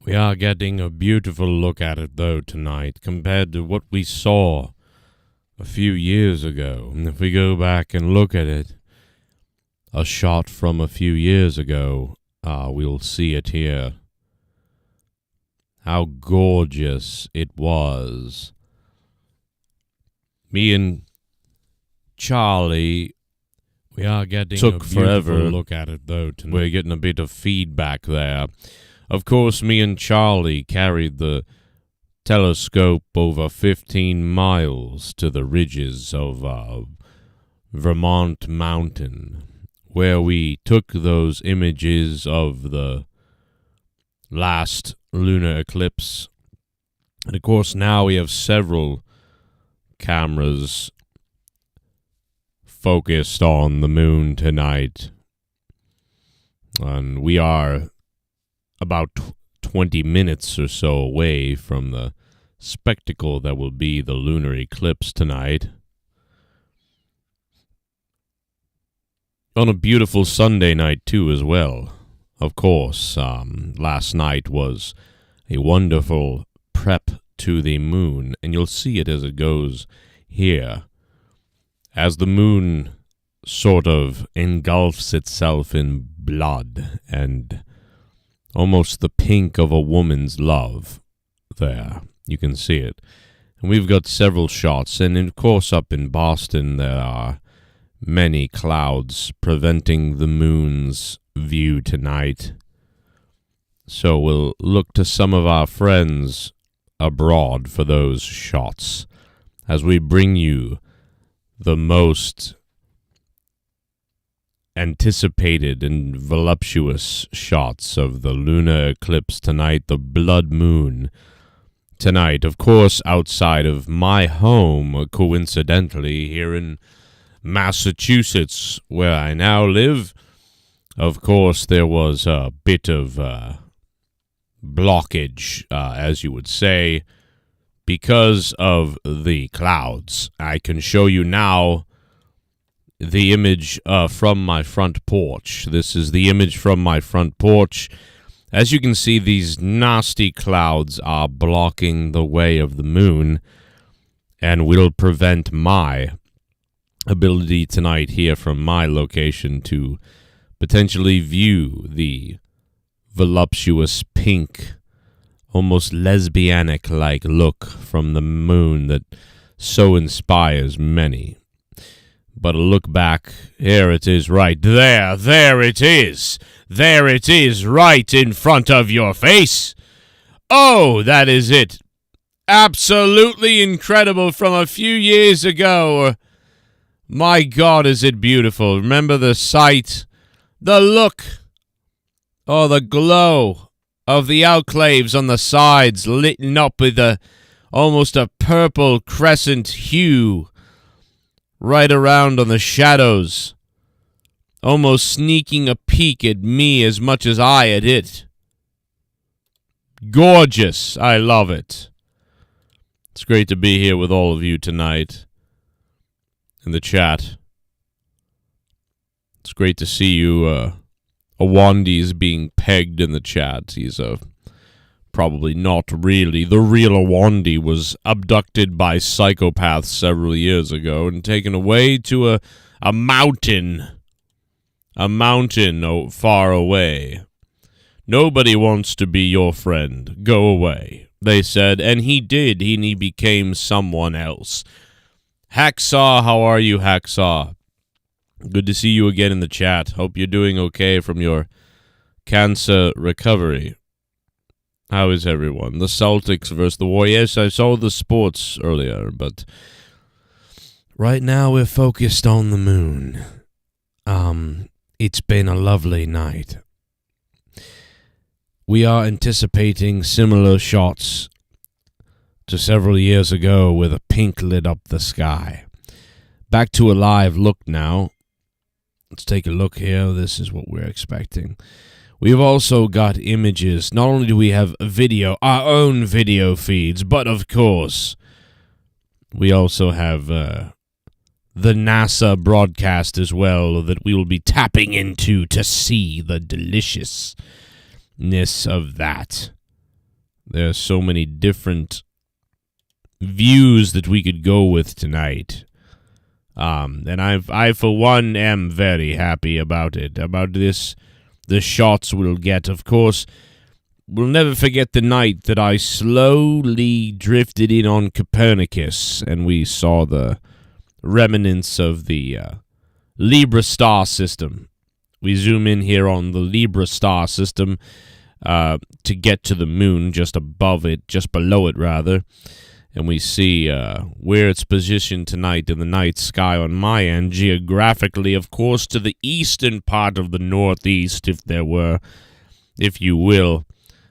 We are getting a beautiful look at it, though, tonight, compared to what we saw a few years ago. And if we go back and look at it, a shot from a few years ago, we'll see it here. How gorgeous it was. Me and Charlie, we are getting took a forever beautiful look at it, though, tonight. We're getting a bit of feedback there. Of course, me and Charlie carried the telescope over 15 miles to the ridges of Vermont Mountain, where we took those images of the last lunar eclipse. And of course, now we have several cameras focused on the moon tonight. And we are about 20 minutes or so away from the spectacle that will be the lunar eclipse tonight. On a beautiful Sunday night, too, as well. Of course, last night was a wonderful prep to the moon, and you'll see it as it goes here. As the moon sort of engulfs itself in blood and almost the pink of a woman's love there. You can see it. And we've got several shots, and of course up in Boston there are many clouds preventing the moon's view tonight. So we'll look to some of our friends abroad for those shots as we bring you the most anticipated and voluptuous shots of the lunar eclipse tonight, the blood moon tonight. Of course, outside of my home, coincidentally, here in Massachusetts, where I now live. Of course, there was a bit of blockage, as you would say, because of the clouds. I can show you now the image from my front porch. This is the image from my front porch. As you can see, these nasty clouds are blocking the way of the moon and will prevent my ability tonight here from my location to potentially view the voluptuous pink, almost lesbianic-like look from the moon that so inspires many. But a look back, here it is right there. There it is. There it is right in front of your face. Oh, that is it. Absolutely incredible from a few years ago. My God, is it beautiful. Remember the sight, the look, oh, the glow of the outclaves on the sides lit up with almost a purple crescent hue. Right around on the shadows, almost sneaking a peek at me as much as I at it. Gorgeous. I love it. It's great to be here with all of you tonight in the chat. It's great to see you. Awandi's being pegged in the chat. He's probably not really. The real Awandi was abducted by psychopaths several years ago and taken away to a mountain. A mountain far away. Nobody wants to be your friend. Go away, they said, and he did. He became someone else. Hacksaw, how are you, Hacksaw? Good to see you again in the chat. Hope you're doing okay from your cancer recovery. How is everyone? The Celtics versus the Warriors. I saw the sports earlier, but right now we're focused on the moon. It's been a lovely night. We are anticipating similar shots to several years ago where the pink lit up the sky. Back to a live look now. Let's take a look here. This is what we're expecting. We've also got images. Not only do we have video, our own video feeds, but of course, we also have the NASA broadcast as well that we will be tapping into to see the deliciousness of that. There are so many different views that we could go with tonight. And I for one am very happy about it. About this, the shots we'll get. Of course, we'll never forget the night that I slowly drifted in on Copernicus, and we saw the remnants of the Libra star system. We zoom in here on the Libra star system to get to the moon, just above it, just below it, rather. And we see where it's positioned tonight in the night sky on my end, geographically, of course, to the eastern part of the northeast, if there were, if you will,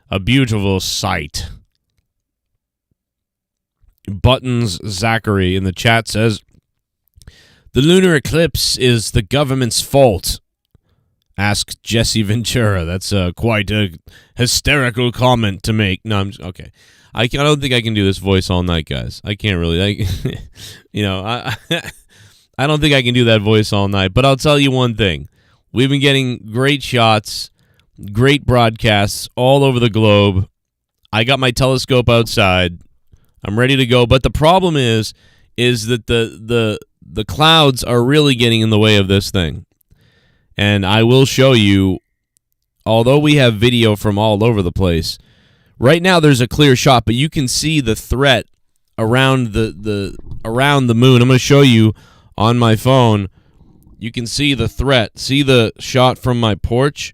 a beautiful sight. Buttons Zachary in the chat says, the lunar eclipse is the government's fault. Ask Jesse Ventura. That's quite a hysterical comment to make. No, I'm just, okay. I don't think I can do this voice all night, guys. I can't really. I don't think I can do that voice all night. But I'll tell you one thing. We've been getting great shots, great broadcasts all over the globe. I got my telescope outside. I'm ready to go. But the problem is that the clouds are really getting in the way of this thing. And I will show you, although we have video from all over the place, right now there's a clear shot, but you can see the threat around around the moon. I'm going to show you on my phone. You can see the threat. See the shot from my porch?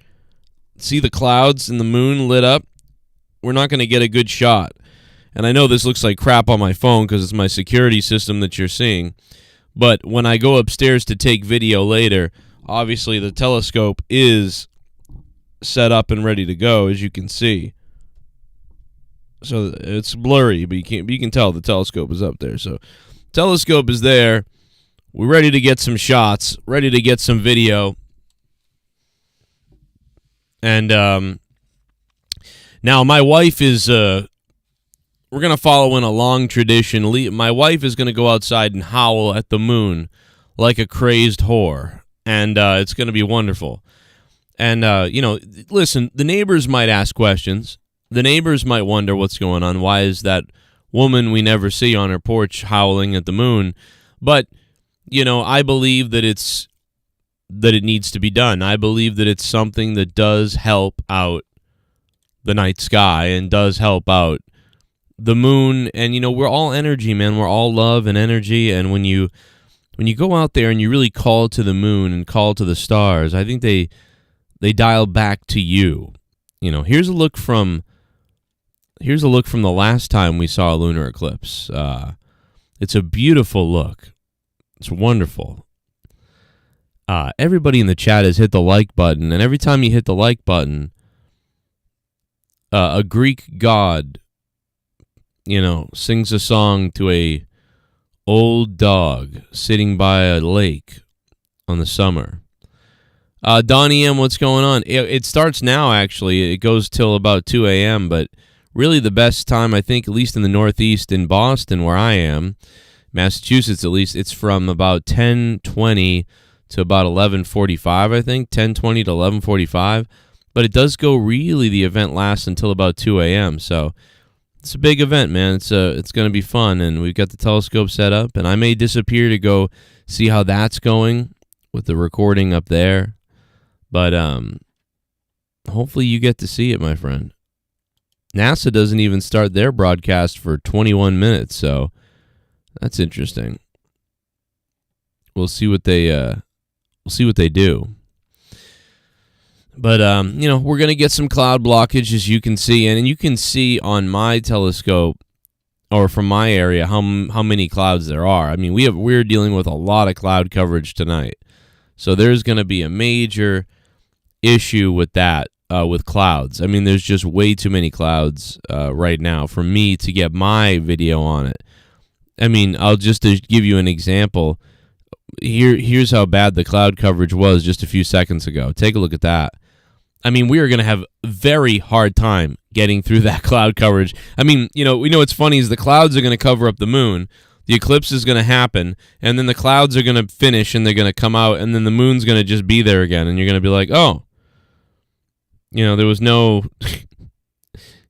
See the clouds and the moon lit up? We're not going to get a good shot. And I know this looks like crap on my phone because it's my security system that you're seeing. But when I go upstairs to take video later, obviously the telescope is set up and ready to go, as you can see. So it's blurry, but you can tell the telescope is up there. So telescope is there. We're ready to get some shots, ready to get some video. And now my wife is we're going to follow in a long tradition. My wife is going to go outside and howl at the moon like a crazed whore. And it's going to be wonderful. And, listen, the neighbors might ask questions. The neighbors might wonder what's going on. Why is that woman we never see on her porch howling at the moon? But, I believe that it needs to be done. I believe that it's something that does help out the night sky and does help out the moon. And, we're all energy, man. We're all love and energy. And when you go out there and you really call to the moon and call to the stars, I think they dial back to you. Here's a look from the last time we saw a lunar eclipse. It's a beautiful look. It's wonderful. Everybody in the chat has hit the like button, and every time you hit the like button, a Greek god, sings a song to a old dog sitting by a lake on the summer. Donnie M, what's going on? It starts now, actually. It goes till about 2 a.m., but really the best time, I think, at least in the Northeast, in Boston, where I am, Massachusetts at least, it's from about 10:20 to about 11:45, I think, 10:20 to 11:45. But it does go really, the event lasts until about 2 a.m., so it's a big event, man. It's going to be fun, and we've got the telescope set up, and I may disappear to go see how that's going with the recording up there. But hopefully you get to see it, my friend. NASA doesn't even start their broadcast for 21 minutes, so that's interesting. We'll see what they do. But we're gonna get some cloud blockage, as you can see, and you can see on my telescope or from my area how many clouds there are. I mean, we're dealing with a lot of cloud coverage tonight, so there's gonna be a major issue with that. With clouds. I mean, there's just way too many clouds right now for me to get my video on it. I mean, I'll just to give you an example. Here's how bad the cloud coverage was just a few seconds ago. Take a look at that. I mean, we are going to have a very hard time getting through that cloud coverage. I mean, we know what's funny is the clouds are going to cover up the moon. The eclipse is going to happen, and then the clouds are going to finish, and they're going to come out, and then the moon's going to just be there again, and you're going to be like, oh, there was no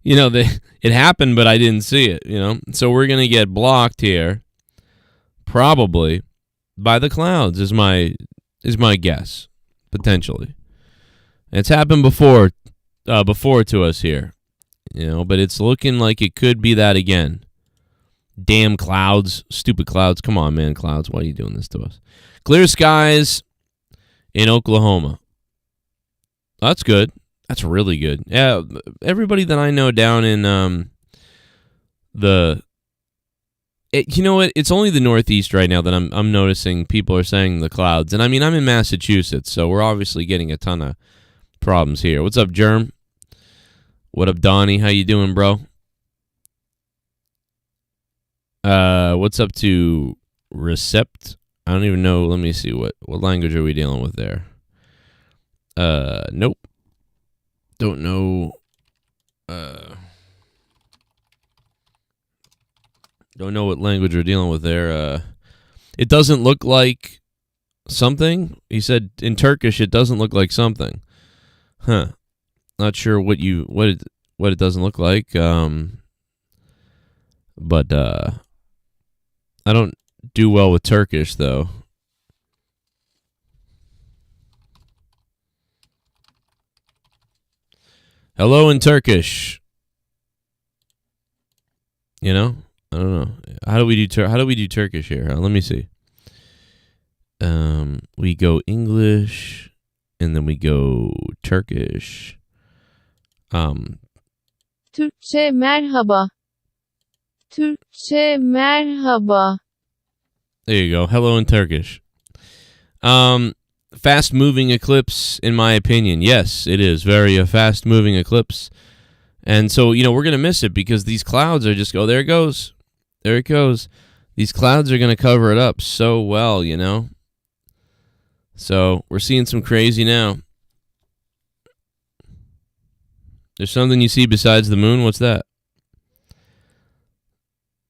you know, it happened, but I didn't see it, you know. So we're going to get blocked here, probably, by the clouds, is my guess, potentially. It's happened before to us here, you know, but it's looking like it could be that again. Damn clouds. Stupid clouds. Come on, man, clouds. Why are you doing this to us? Clear skies in Oklahoma. That's good. That's really good. Yeah, everybody that I know down in you know what? It's only the Northeast right now that I'm noticing people are saying the clouds. And I mean, I'm in Massachusetts, so we're obviously getting a ton of problems here. What's up, Germ? What up, Donnie? How you doing, bro? What's up to Recept? I don't even know. Let me see. What language are we dealing with there? Nope. Don't know. Don't know what language we're dealing with there. It doesn't look like something. He said in Turkish it doesn't look like something. Huh. Not sure what it doesn't look like. But I don't do well with Turkish though. Hello in Turkish. You know? I don't know. How do we do Turkish here? Let me see. We go English and then we go Turkish. Türkçe merhaba. Türkçe merhaba. There you go. Hello in Turkish. Fast-moving eclipse, in my opinion. Yes, it is very a fast-moving eclipse. And so, you know, we're going to miss it because these clouds are just, there it goes. There it goes. These clouds are going to cover it up so well, you know. So, we're seeing some crazy now. There's something you see besides the moon? What's that?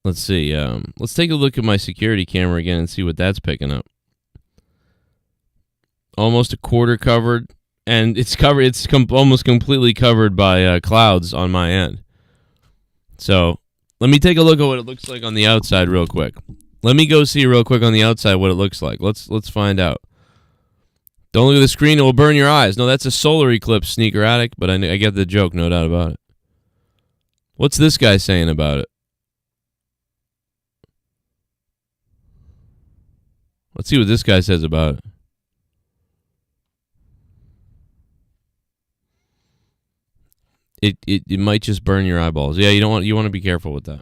Let's see. Let's take a look at my security camera again and see what that's picking up. Almost a quarter covered, and it's covered. It's almost completely covered by clouds on my end. So let me take a look at what it looks like on the outside real quick. Let me go see real quick on the outside what it looks like. Let's find out. Don't look at the screen; it will burn your eyes. No, that's a solar eclipse, Sneaker Addict. But I get the joke, no doubt about it. What's this guy saying about it? Let's see what this guy says about it. It might just burn your eyeballs. Yeah, you want to be careful with that.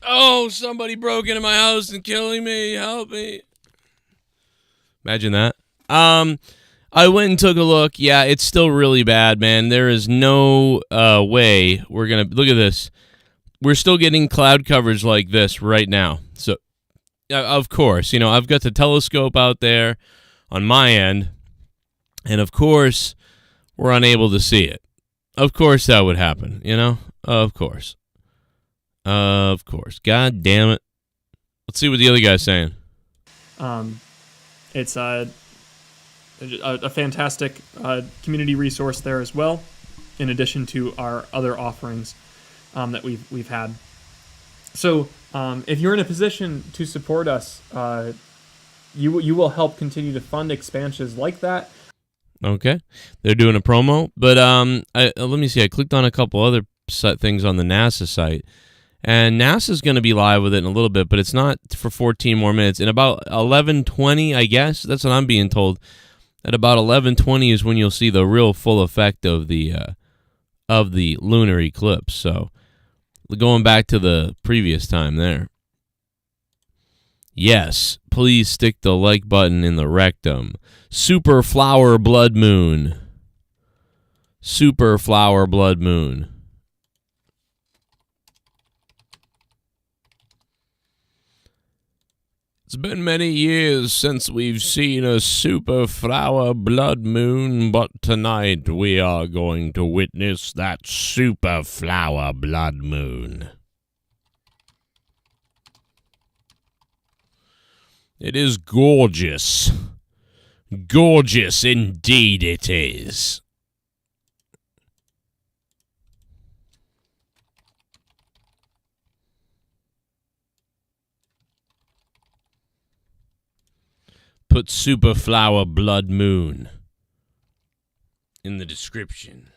Oh, somebody broke into my house and killing me. Help me. Imagine that. I went and took a look. Yeah, it's still really bad, man. There is no way we're going to... Look at this. We're still getting cloud coverage like this right now. So, of course, you know, I've got the telescope out there on my end. And, of course, we're unable to see it. Of course that would happen, you know? Of course. Of course. God damn it. Let's see what the other guy's saying. It's a fantastic community resource there as well, in addition to our other offerings that we've had. So if you're in a position to support us, you will help continue to fund expansions like that. Okay, they're doing a promo, but let me see. I clicked on a couple other things on the NASA site, and NASA's going to be live with it in a little bit, but it's not for 14 more minutes. In about 11:20, I guess that's what I'm being told. At about 11:20 is when you'll see the real full effect of the lunar eclipse. So going back to the previous time there. Yes, please stick the like button in the rectum. Super flower blood moon. Super flower blood moon. It's been many years since we've seen a super flower blood moon, but tonight we are going to witness that super flower blood moon. It is gorgeous. Gorgeous indeed it is. Put super flower blood moon in the description.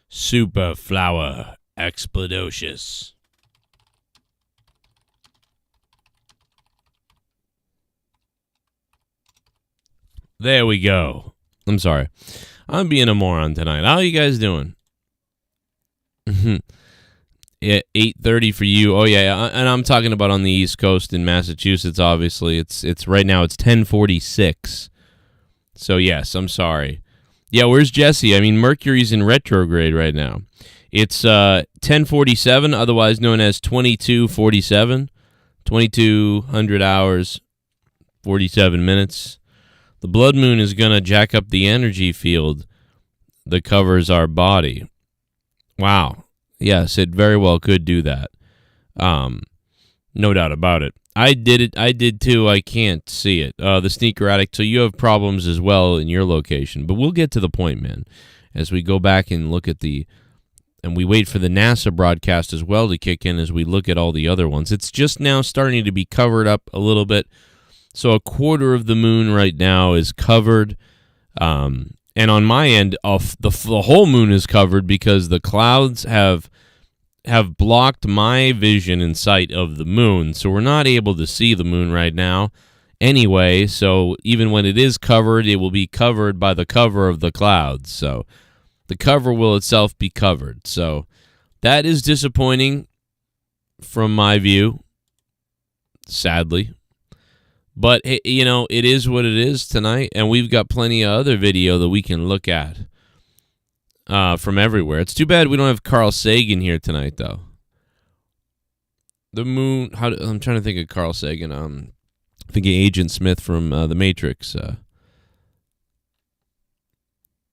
Super flower explodocious. There we go. I'm sorry. I'm being a moron tonight. How are you guys doing? 8:30 for you. Oh yeah, and I'm talking about on the East Coast in Massachusetts. Obviously, it's right now. It's 10:46. So yes, I'm sorry. Yeah, where's Jesse? I mean, Mercury's in retrograde right now. It's 10:47, otherwise known as 22:47, 2200 hours, 47 minutes. The blood moon is gonna jack up the energy field that covers our body. Wow. Yes, it very well could do that. No doubt about it. I did it. I did too. I can't see it. The Sneaker Addict. So you have problems as well in your location. But we'll get to the point, man. As we go back and look at and we wait for the NASA broadcast as well to kick in as we look at all the other ones. It's just now starting to be covered up a little bit. So a quarter of the moon right now is covered. And on my end, the whole moon is covered because the clouds have blocked my vision and sight of the moon. So we're not able to see the moon right now anyway. So even when it is covered, it will be covered by the cover of the clouds. So the cover will itself be covered. So that is disappointing from my view, sadly. But, you know, it is what it is tonight, and we've got plenty of other video that we can look at from everywhere. It's too bad we don't have Carl Sagan here tonight, though. The moon, I'm trying to think of Carl Sagan. I'm thinking Agent Smith from The Matrix.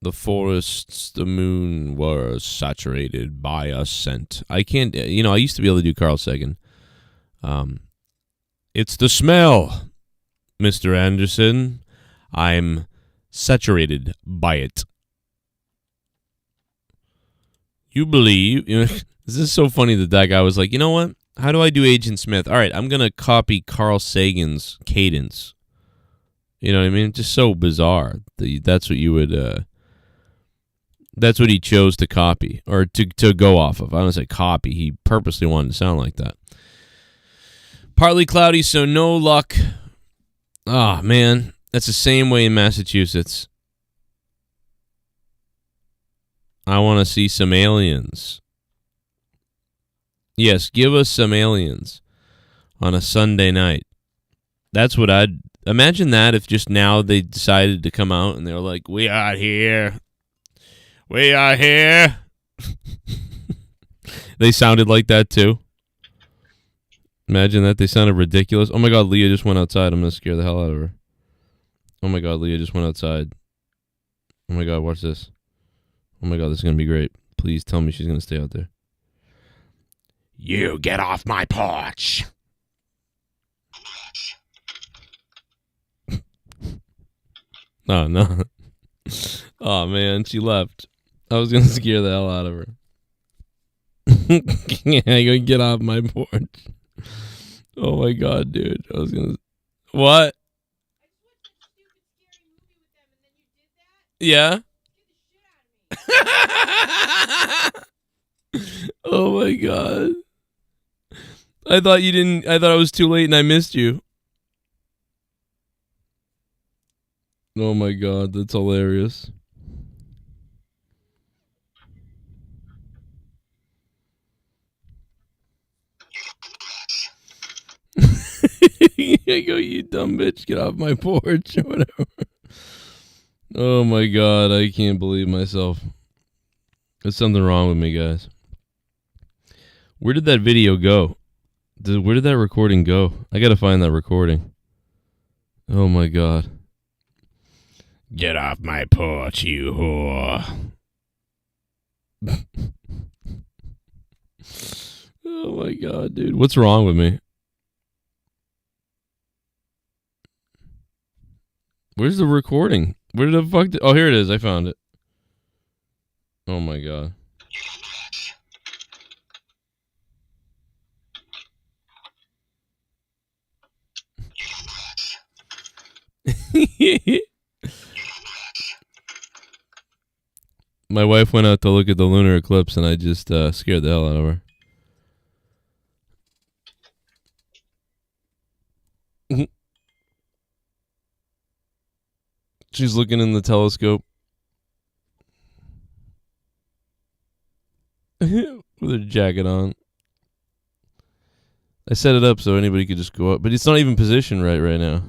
The forests, the moon were saturated by a scent. I can't, you know, I used to be able to do Carl Sagan. It's the smell. Mr. Anderson, I'm saturated by it. You believe... You know, this is so funny that guy was like, you know what? How do I do Agent Smith? All right, I'm going to copy Carl Sagan's cadence. You know what I mean? Just so bizarre. That's what you would... that's what he chose to copy, or to go off of. I don't say copy. He purposely wanted to sound like that. Partly cloudy, so no luck. Oh, man, that's the same way in Massachusetts. I want to see some aliens. Yes, give us some aliens on a Sunday night. That's what I'd... Imagine that if just now they decided to come out and they were like, we are here. We are here. They sounded like that, too. Imagine that. They sounded ridiculous. Oh, my God, Leah just went outside. I'm going to scare the hell out of her. Oh my god, Leah just went outside. Oh my god, watch this. Oh my god, this is gonna be great. Please tell me she's gonna stay out there. You get off my porch! Oh, no. Oh, man, she left. I was gonna scare the hell out of her. Yeah, go get off my porch. Oh my god, dude. I was gonna... What? Yeah? Oh my god. I thought you didn't... I thought it was too late and I missed you. Oh my god, that's hilarious. I go, you dumb bitch, get off my porch or whatever. Oh my god, I can't believe myself. There's something wrong with me, guys. Where did that video go? Where did that recording go? I gotta find that recording. Oh my god. Get off my porch, you whore. Oh my god, dude. What's wrong with me? Where's the recording? Where the fuck oh, here it is. I found it. Oh my god. My wife went out to look at the lunar eclipse and I just scared the hell out of her. She's looking in the telescope. With her jacket on. I set it up so anybody could just go up. But it's not even positioned right now.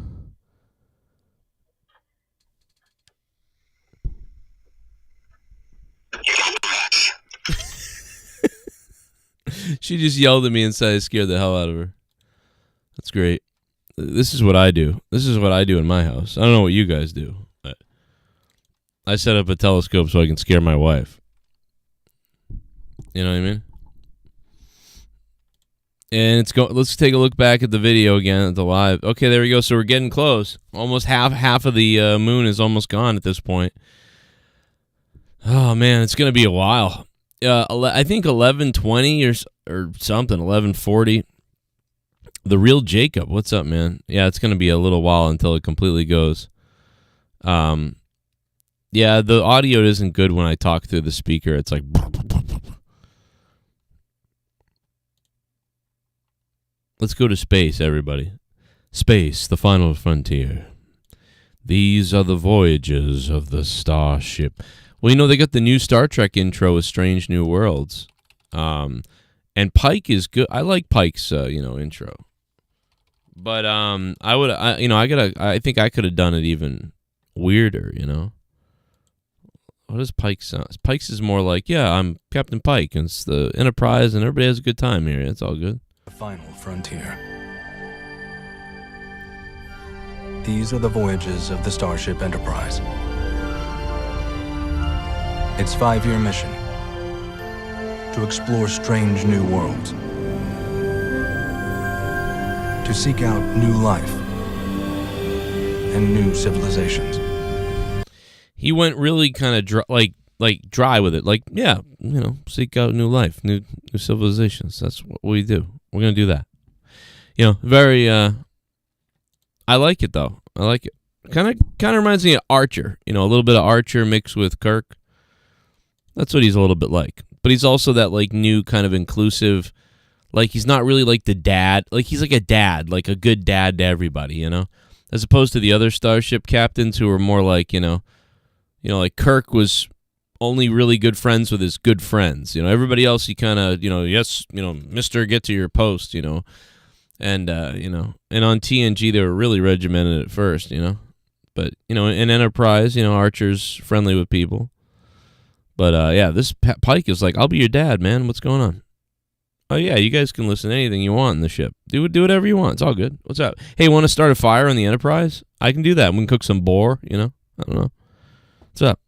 She just yelled at me inside. I scared the hell out of her. That's great. This is what I do. This is what I do in my house. I don't know what you guys do. But I set up a telescope so I can scare my wife. You know what I mean? And let's take a look back at the video again, at the live. Okay, there we go. So we're getting close. Almost half of the moon is almost gone at this point. Oh man, it's gonna be a while. I think 11:20 or something, 11:40. The real Jacob, what's up, man? Yeah, it's gonna be a little while until it completely goes. Yeah, the audio isn't good when I talk through the speaker. It's like. Let's go to space, everybody. Space, the final frontier. These are the voyages of the starship. Well, you know, they got the new Star Trek intro with Strange New Worlds. And Pike is good. I like Pike's, intro. But I think I could have done it even weirder, you know. What does Pike sound? Pike's is more like, yeah, I'm Captain Pike, and it's the Enterprise, and everybody has a good time here. It's all good. The final frontier. These are the voyages of the Starship Enterprise. Its 5-year mission: to explore strange new worlds, to seek out new life and new civilizations. He went really kind of dry with it. Like, yeah, seek out new life, new civilizations. That's what we do. We're going to do that. Very, I like it, though. I like it. Kind of reminds me of Archer. A little bit of Archer mixed with Kirk. That's what he's a little bit like. But he's also that, like, new kind of inclusive, like, he's not really like the dad. Like, he's like a dad, like a good dad to everybody, As opposed to the other Starship captains who are more like, like Kirk was only really good friends with his good friends. Everybody else he kind of, yes, Mr. Get to your post, and, and on TNG they were really regimented at first, but, in Enterprise, Archer's friendly with people. But, yeah, this Pike is like, I'll be your dad, man. What's going on? Oh, yeah, you guys can listen to anything you want in the ship. Do whatever you want. It's all good. What's up? Hey, want to start a fire on the Enterprise? I can do that. We can cook some boar, you know? I don't know. What's up?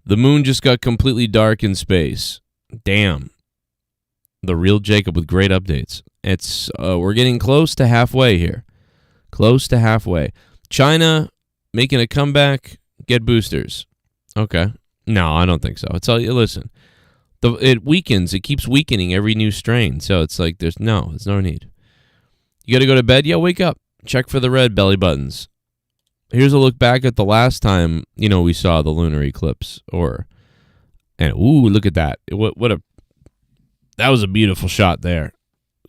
The moon just got completely dark in space. Damn. The real Jacob with great updates. It's we're getting close to halfway here. Close to halfway. China making a comeback. Get boosters. Okay. No, I don't think so. I'll tell you, listen. It weakens. It keeps weakening every new strain. So it's like there's no need. You got to go to bed? Yeah, wake up. Check for the red belly buttons. Here's a look back at the last time, we saw the lunar eclipse. And look at that. That was a beautiful shot there.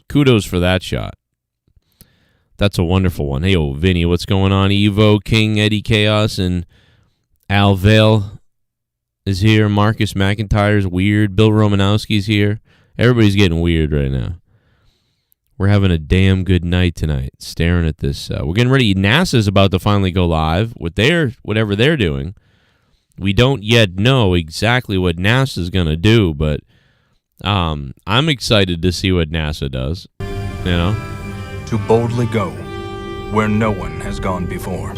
Kudos for that shot. That's a wonderful one. Hey, Vinny, what's going on? Evo, King, Eddie Chaos, and Al Vale is here. Marcus McIntyre's weird. Bill Romanowski's here. Everybody's getting weird right now. We're having a damn good night tonight, staring at this. We're getting ready. NASA's about to finally go live with whatever they're doing. We don't yet know exactly what NASA's going to do, but I'm excited to see what NASA does, To boldly go where no one has gone before.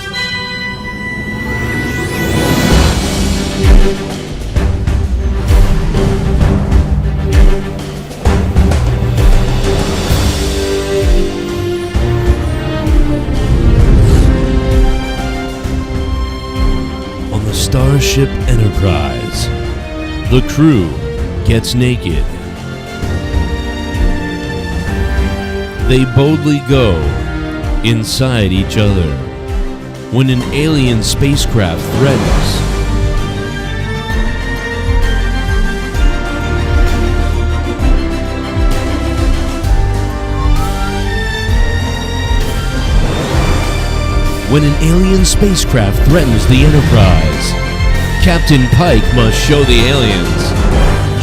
On the Starship Enterprise, the crew gets naked. They boldly go inside each other when an alien spacecraft threatens. When an alien spacecraft threatens the Enterprise, Captain Pike must show the aliens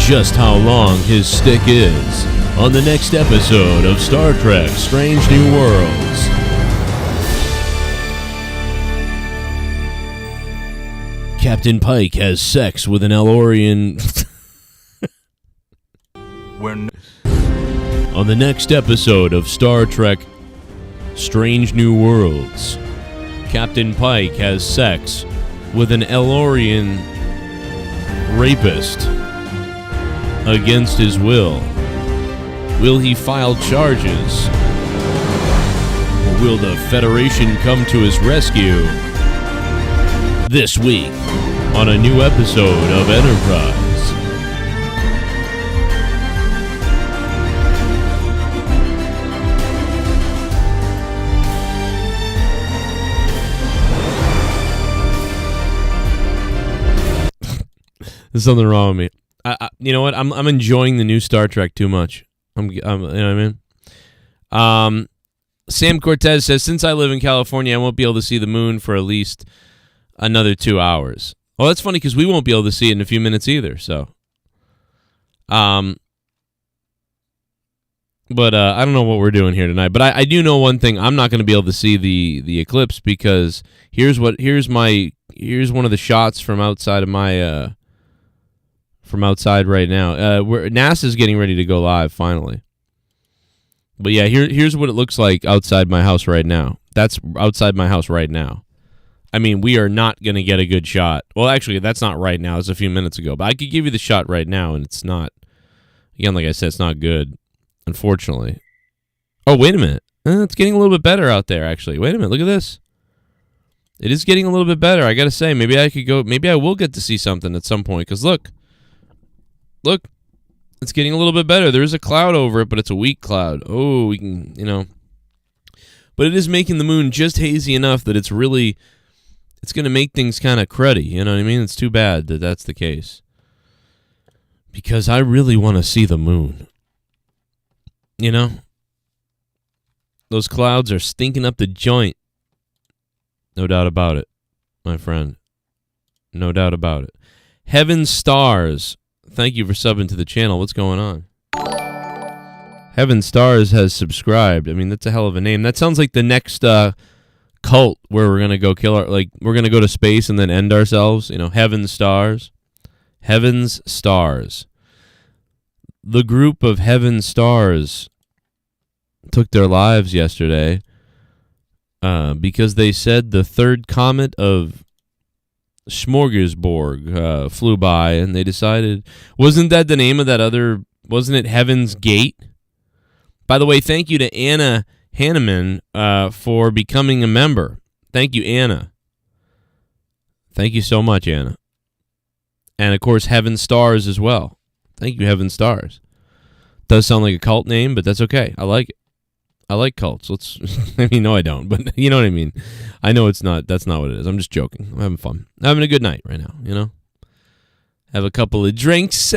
just how long his stick is on the next episode of Star Trek Strange New Worlds. Captain Pike has sex with an Elorian on the next episode of Star Trek Strange New Worlds. Captain Pike has sex with an Elorian rapist against his will. Will he file charges? Or will the Federation come to his rescue? This week on a new episode of Enterprise. There's something wrong with me. You know what? I'm enjoying the new Star Trek too much. You know what I mean? Sam Cortez says, since I live in California, I won't be able to see the moon for at least another 2 hours. Well, that's funny because we won't be able to see it in a few minutes either. So, but I don't know what we're doing here tonight. But I do know one thing: I'm not going to be able to see the eclipse because here's one of the shots from outside of my from outside right now. Where NASA's getting ready to go live finally. But yeah, here's what it looks like outside my house right now. That's outside my house right now. I mean, we are not going to get a good shot. Well, actually, that's not right now. It's a few minutes ago. But I could give you the shot right now, and it's not. Again, like I said, it's not good, unfortunately. Oh, wait a minute. It's getting a little bit better out there, actually. Wait a minute. Look at this. It is getting a little bit better. I got to say, maybe I will get to see something at some point. Because look, it's getting a little bit better. There is a cloud over it, but it's a weak cloud. Oh, we can, But it is making the moon just hazy enough that it's going to make things kind of cruddy. You know what I mean? It's too bad that that's the case. Because I really want to see the moon. Those clouds are stinking up the joint. No doubt about it, my friend. No doubt about it. Heaven Stars. Thank you for subbing to the channel. What's going on? Heaven Stars has subscribed. I mean, that's a hell of a name. That sounds like the next cult where we're going to go we're going to go to space and then end ourselves. Heaven Stars. Heaven's Stars. the group of heaven stars took their lives yesterday because they said the third comet of Smorgasbord flew by, and they decided, wasn't that the name of that other, wasn't it Heaven's Gate? By the way, thank you to Anna Hanneman for becoming a member. Thank you, Anna. Thank you so much, Anna. And, of course, Heaven Stars as well. Thank you, Heaven Stars. Does sound like a cult name, but that's okay. I like it. I like cults. I mean, no, I don't, but you know what I mean. I know it's not. That's not what it is. I'm just joking. I'm having fun. I'm having a good night right now, you know. Have a couple of drinks.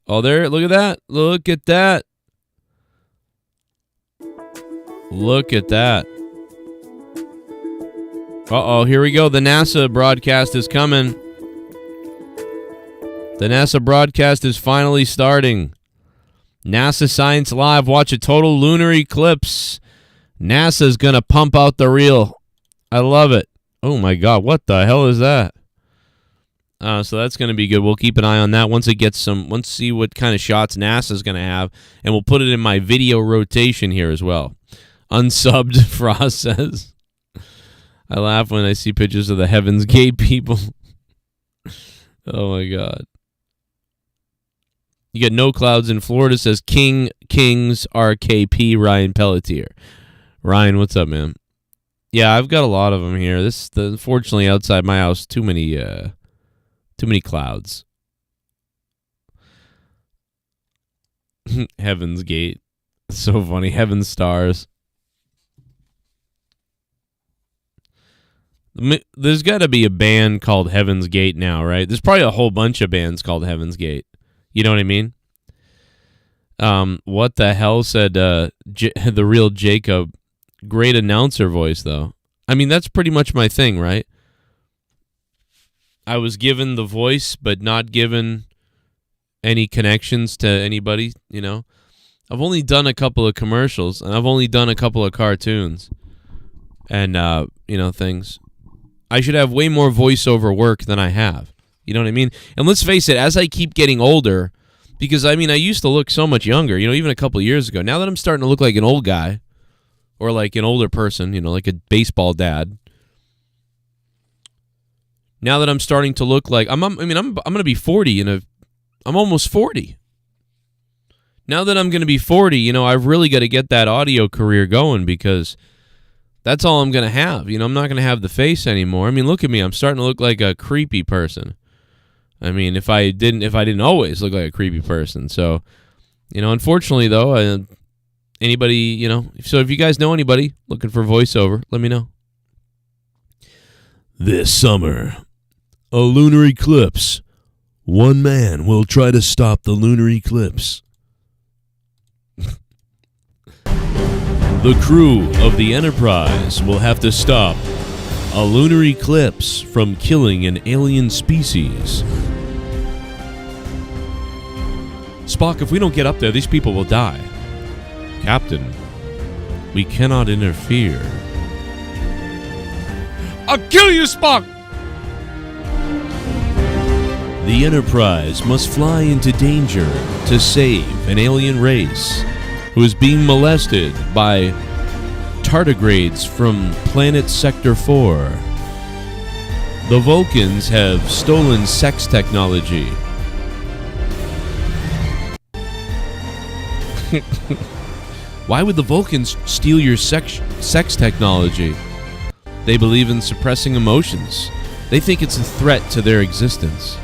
Oh, there. Look at that. Look at that. Look at that. Uh-oh, here we go. The NASA broadcast is coming. The NASA broadcast is finally starting. NASA Science Live. Watch a total lunar eclipse. NASA's going to pump out the reel. I love it. Oh, my God. What the hell is that? So that's going to be good. We'll keep an eye on that once it gets some. Let's see what kind of shots NASA's going to have. And we'll put it in my video rotation here as well. Unsubbed, Frost says. I laugh when I see pictures of the Heaven's Gate people. Oh, my God. You get no clouds in Florida, says Kings RKP Ryan Pelletier. Ryan, what's up, man? Yeah, I've got a lot of them here. Unfortunately, outside my house, too many clouds. Heaven's Gate. So funny. Heaven Stars. There's got to be a band called Heaven's Gate now, right? There's probably a whole bunch of bands called Heaven's Gate. You know what I mean? What the hell, said the real Jacob. Great announcer voice, though. I mean, that's pretty much my thing, right? I was given the voice, but not given any connections to anybody, you know? I've only done a couple of commercials, and I've only done a couple of cartoons and, things. I should have way more voiceover work than I have. You know what I mean? And let's face it, as I keep getting older, because, I mean, I used to look so much younger, you know, even a couple of years ago. Now that I'm starting to look like an old guy or like an older person, you know, like a baseball dad. Now that I'm starting to look like, I'm going to be 40 I'm almost 40. Now that I'm going to be 40, you know, I've really got to get that audio career going because that's all I'm going to have. You know, I'm not going to have the face anymore. I mean, look at me. I'm starting to look like a creepy person. I mean, if I didn't always look like a creepy person. So, you know, unfortunately, though, anybody, you know, so if you guys know anybody looking for voiceover, let me know. This summer, a lunar eclipse. One man will try to stop the lunar eclipse. The crew of the Enterprise will have to stop a lunar eclipse from killing an alien species. Spock, if we don't get up there, these people will die. Captain, we cannot interfere. I'll kill you, Spock! The Enterprise must fly into danger to save an alien race who is being molested by tardigrades from planet Sector 4. The Vulcans have stolen sex technology. Why would the Vulcans steal your sex technology? They believe in suppressing emotions. They think it's a threat to their existence.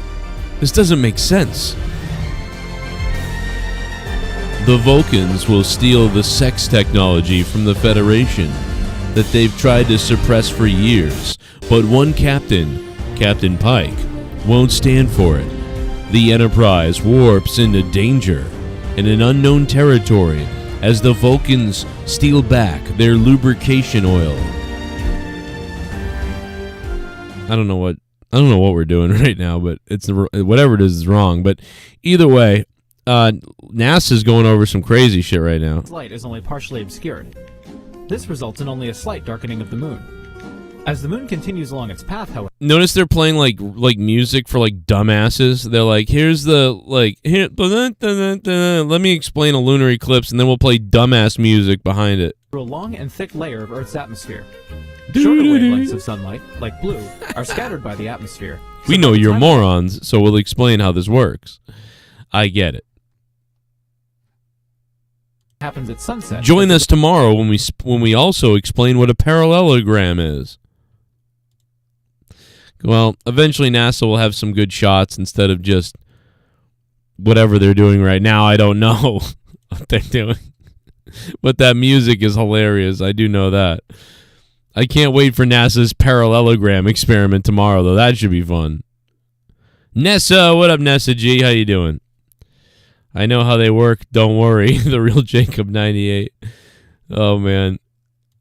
This doesn't make sense. The Vulcans will steal the sex technology from the Federation that they've tried to suppress for years, but one captain, Captain Pike, won't stand for it. The Enterprise warps into danger in an unknown territory as the Vulcans steal back their lubrication oil. I don't know what we're doing right now, but it's whatever it is wrong. But either way, NASA's going over some crazy shit right now. Light is only partially obscured. This results in only a slight darkening of the moon. As the moon continues along its path, however, Notice they're playing like music for like dumbasses. They're like, here's the let me explain a lunar eclipse, and then we'll play dumbass music behind it. through a long and thick layer of Earth's atmosphere. Shorter wavelengths of sunlight, like blue, are scattered by the atmosphere. We know you're morons, so we'll explain how this works. I get it. Happens at sunset. Join us tomorrow when we also explain what a parallelogram is. Well, eventually NASA will have some good shots instead of just whatever they're doing right now. I don't know what they're doing. But that music is hilarious. I do know that. I can't wait for NASA's parallelogram experiment tomorrow, though. That should be fun. Nessa, what up, Nessa G? How you doing? I know how they work. Don't worry. The real Jacob 98. Oh, man.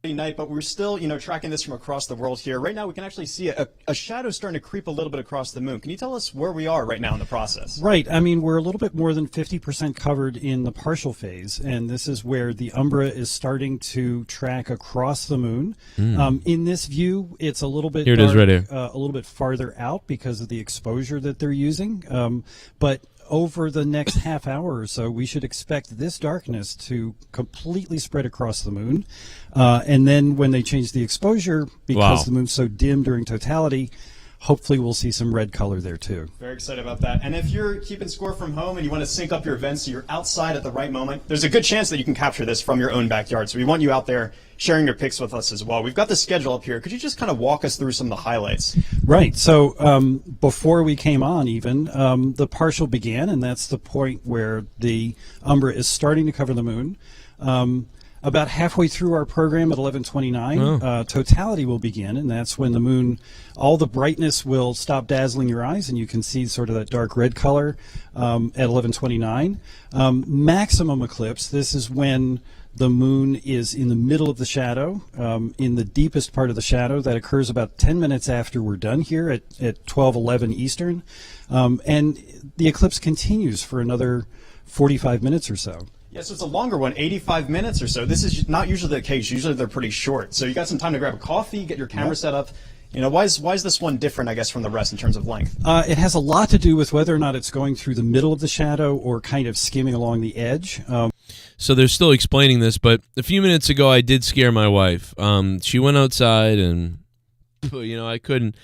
Night, but we're still, tracking this from across the world here. Right now, we can actually see a shadow starting to creep a little bit across the moon. Can you tell us where we are right now in the process? Right. I mean, we're a little bit more than 50% covered in the partial phase, and this is where the umbra is starting to track across the moon. In this view, it's a little bit Here it is right here. a little bit farther out because of the exposure that they're using, but over the next half hour or so, we should expect this darkness to completely spread across the moon. And then when they change the exposure, because the moon's so dim during totality, hopefully we'll see some red color there too. Very excited about that. And if you're keeping score from home and you want to sync up your events so you're outside at the right moment, there's a good chance that you can capture this from your own backyard. So we want you out there sharing your pics with us as well. We've got the schedule up here. Could you just kind of walk us through some of the highlights? Right. So before we came on even, the partial began, and that's the point where the umbra is starting to cover the moon. About halfway through our program at 11:29, totality will begin, and that's when the moon, all the brightness will stop dazzling your eyes, and you can see sort of that dark red color at 11:29. Maximum eclipse, this is when the moon is in the middle of the shadow, in the deepest part of the shadow. That occurs about 10 minutes after we're done here at 12:11 Eastern. And the eclipse continues for another 45 minutes or so. Yeah, so it's a longer one, 85 minutes or so. This is not usually the case. Usually they're pretty short. So you got some time to grab a coffee, get your camera set up. Why is this one different, I guess, from the rest in terms of length? It has a lot to do with whether or not it's going through the middle of the shadow or kind of skimming along the edge. So they're still explaining this, but a few minutes ago I did scare my wife. She went outside and, I couldn't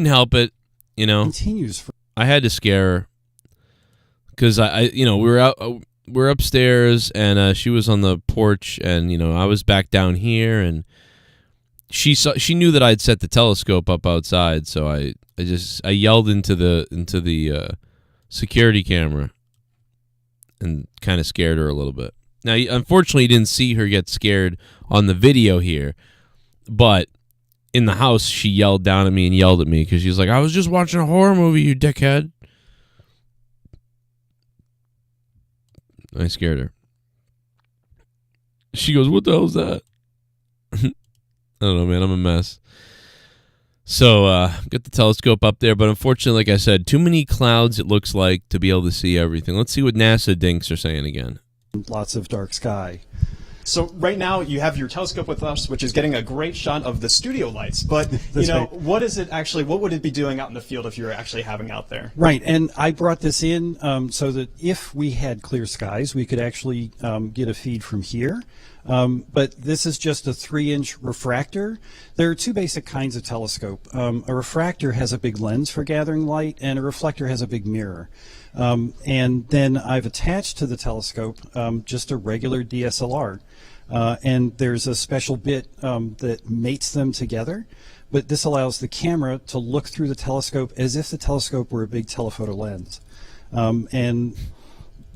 help it, Continues for I had to scare her because we're upstairs and she was on the porch and I was back down here and she knew that I'd set the telescope up outside, so I yelled into the security camera and kind of scared her a little bit. Now, unfortunately, you didn't see her get scared on the video here, but in the house she yelled down at me and yelled at me because she was like, "I was just watching a horror movie, you dickhead." I scared her. She goes, "What the hell is that?" I don't know, man. I'm a mess. So, got the telescope up there, but unfortunately, like I said, too many clouds, it looks like, to be able to see everything. Let's see what NASA dinks are saying again. lots of dark sky. So right now you have your telescope with us, which is getting a great shot of the studio lights. But what is it actually? What would it be doing out in the field if you were actually having out there? Right, and I brought this in so that if we had clear skies, we could actually get a feed from here. But this is just a 3-inch refractor. There are two basic kinds of telescope. A refractor has a big lens for gathering light, and a reflector has a big mirror. And then I've attached to the telescope just a regular DSLR. And there's a special bit that mates them together. But this allows the camera to look through the telescope as if the telescope were a big telephoto lens. And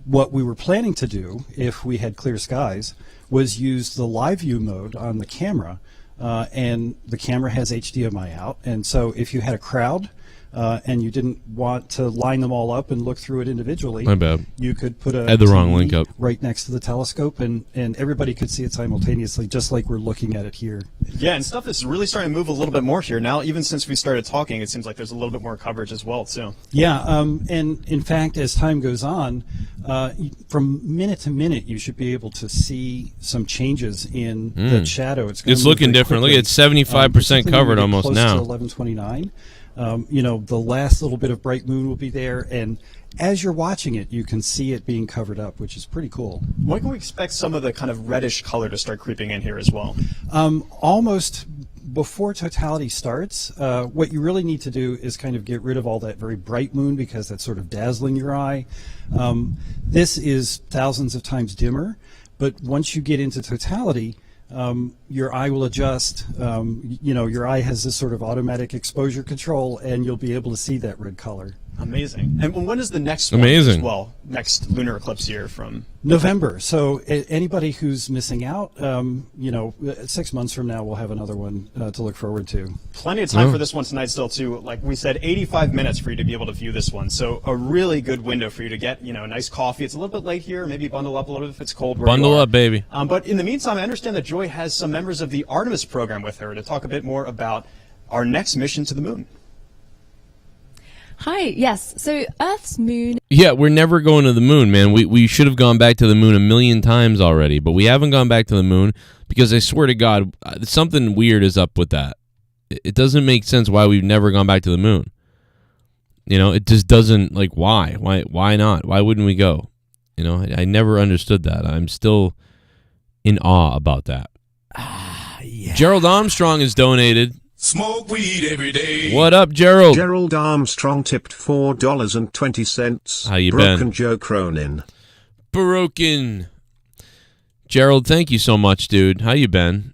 what we were planning to do, if we had clear skies, was use the live view mode on the camera. And the camera has HDMI out. And so if you had a crowd, and you didn't want to line them all up and look through it individually, My bad. you could put a I had the wrong TV link up. right next to the telescope, and everybody could see it simultaneously, just like we're looking at it here. Yeah, and stuff is really starting to move a little bit more here now. Even since we started talking, it seems like there's a little bit more coverage as well, too. Yeah, and in fact, as time goes on, from minute to minute, you should be able to see some changes in the shadow. It's gonna move looking very different. Look, quickly. it's 75% Particularly covered when we get almost close now. to 11:29. The last little bit of bright moon will be there, and as you're watching it, you can see it being covered up, which is pretty cool. When can we expect some of the kind of reddish color to start creeping in here as well? Almost before totality starts, what you really need to do is kind of get rid of all that very bright moon, because that's sort of dazzling your eye. This is thousands of times dimmer, but once you get into totality, your eye will adjust. Your eye has this sort of automatic exposure control, and you'll be able to see that red color. Amazing. And when is the next one Amazing. as well? Next lunar eclipse year from? November. So anybody who's missing out, 6 months from now, we'll have another one to look forward to. Plenty of time for this one tonight still, too. Like we said, 85 minutes for you to be able to view this one. So a really good window for you to get, a nice coffee. It's a little bit late here. Maybe bundle up a little bit if it's cold where Bundle you are. up, baby. But in the meantime, I understand that Joy has some members of the Artemis program with her to talk a bit more about our next mission to the moon. Hi, yes. So Earth's moon. Yeah, we're never going to the moon, man. We should have gone back to the moon a million times already, but we haven't gone back to the moon because I swear to God, something weird is up with that. It doesn't make sense why we've never gone back to the moon. It just doesn't, why? Why not? Why wouldn't we go? I never understood that. I'm still in awe about that. Yeah. Gerald Armstrong has donated. Smoke weed every day. What up, Gerald? Gerald Armstrong tipped $4.20. How you Broken been? Joe Cronin. Broken. Gerald, thank you so much, dude. How you been?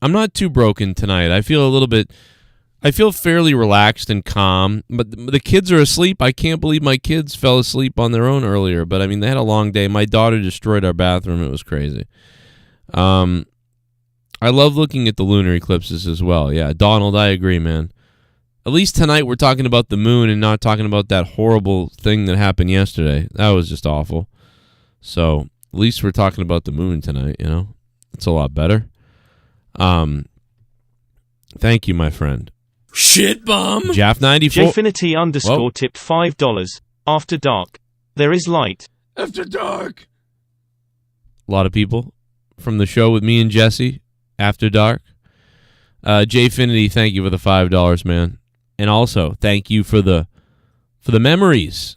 I'm not too broken tonight. I feel fairly relaxed and calm, but the kids are asleep. I can't believe my kids fell asleep on their own earlier, but I mean, they had a long day. My daughter destroyed our bathroom. It was crazy. I love looking at the lunar eclipses as well. Yeah, Donald, I agree, man. At least tonight we're talking about the moon and not talking about that horrible thing that happened yesterday. That was just awful. So at least we're talking about the moon tonight, It's a lot better. Thank you, my friend. Shit bomb. Jaff94. Jfinity _ tipped $5. After dark. There is light. After dark. A lot of people from the show with me and Jesse. After dark. Jfinity, thank you for the $5, man. And also, thank you for the memories.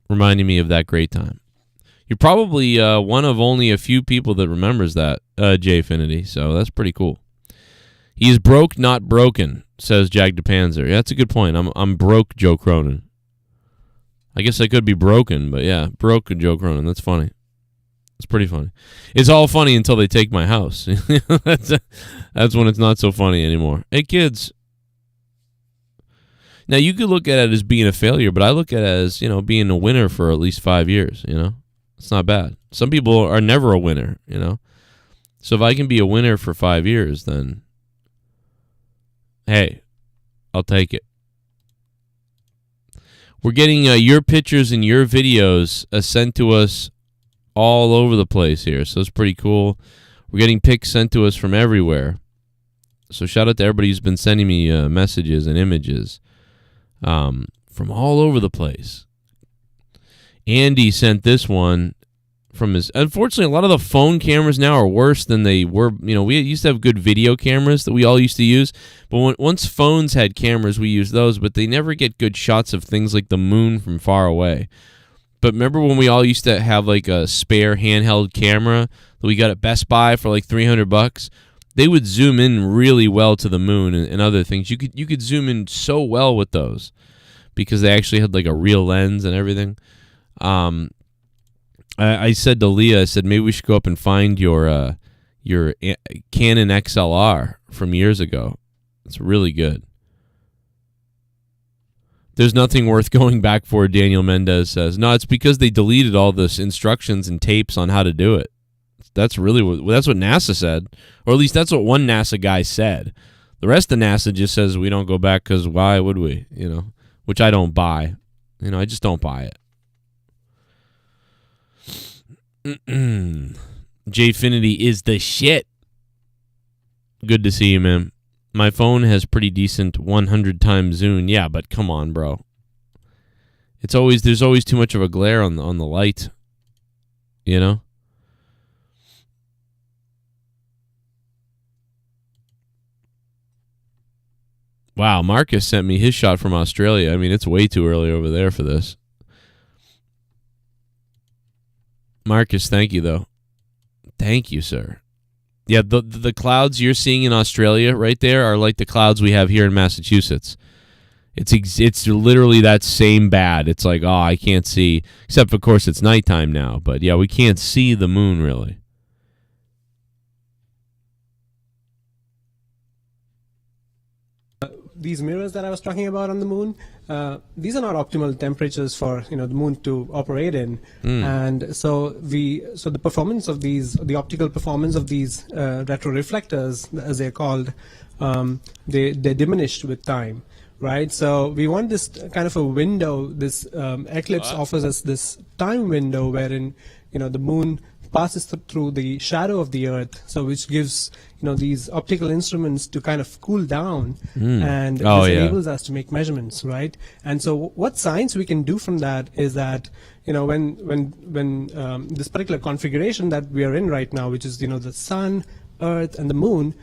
Reminding me of that great time. You're probably one of only a few people that remembers that, Jfinity, so that's pretty cool. He is broke, not broken, says Jag DePanzer. Yeah, that's a good point. I'm broke, Joe Cronin. I guess I could be broken, but yeah, broke Joe Cronin. That's funny. It's pretty funny. It's all funny until they take my house. That's when it's not so funny anymore. Hey, kids. Now, you could look at it as being a failure, but I look at it as, being a winner for at least 5 years, It's not bad. Some people are never a winner, So if I can be a winner for 5 years, then, hey, I'll take it. We're getting your pictures and your videos sent to us all over the place here, so it's pretty cool. We're getting pics sent to us from everywhere. So shout out to everybody who's been sending me messages and images from all over the place. Andy sent this one from his... Unfortunately, a lot of the phone cameras now are worse than they were. We used to have good video cameras that we all used to use, but once phones had cameras, we used those, but they never get good shots of things like the moon from far away. But remember when we all used to have a spare handheld camera that we got at Best Buy for $300? They would zoom in really well to the moon and other things. You could zoom in so well with those because they actually had a real lens and everything. I said to Leah, maybe we should go up and find your Canon XLR from years ago. It's really good. There's nothing worth going back for, Daniel Mendez says. No, it's because they deleted all this instructions and tapes on how to do it. That's what NASA said, or at least that's what one NASA guy said. The rest of NASA just says we don't go back because why would we? You know, which I don't buy. You know, I just don't buy it. Jfinity is the shit. Good to see you, man. My phone has pretty decent 100 times zoom. Yeah, but come on, bro. There's always too much of a glare on the light. You know? Wow, Marcus sent me his shot from Australia. I mean, it's way too early over there for this. Marcus, thank you, though. Thank you, sir. Yeah, the clouds you're seeing in Australia right there are like the clouds we have here in Massachusetts. It's literally that same bad. It's like, oh, I can't see. Except, of course, it's nighttime now. But, yeah, we can't see the moon, really. These mirrors that I was talking about on the moon, these are not optimal temperatures for the moon to operate in, and so the performance of these, the optical performance of these retroreflectors, as they're called, they're diminished with time, right? So we want this kind of a window. This Eclipse offers us this time window wherein the moon passes through the shadow of the Earth, so which gives these optical instruments to kind of cool down, and this enables us to make measurements, right? And so what science we can do from that is that when this particular configuration that we are in right now, which is the Sun, Earth, and the Moon,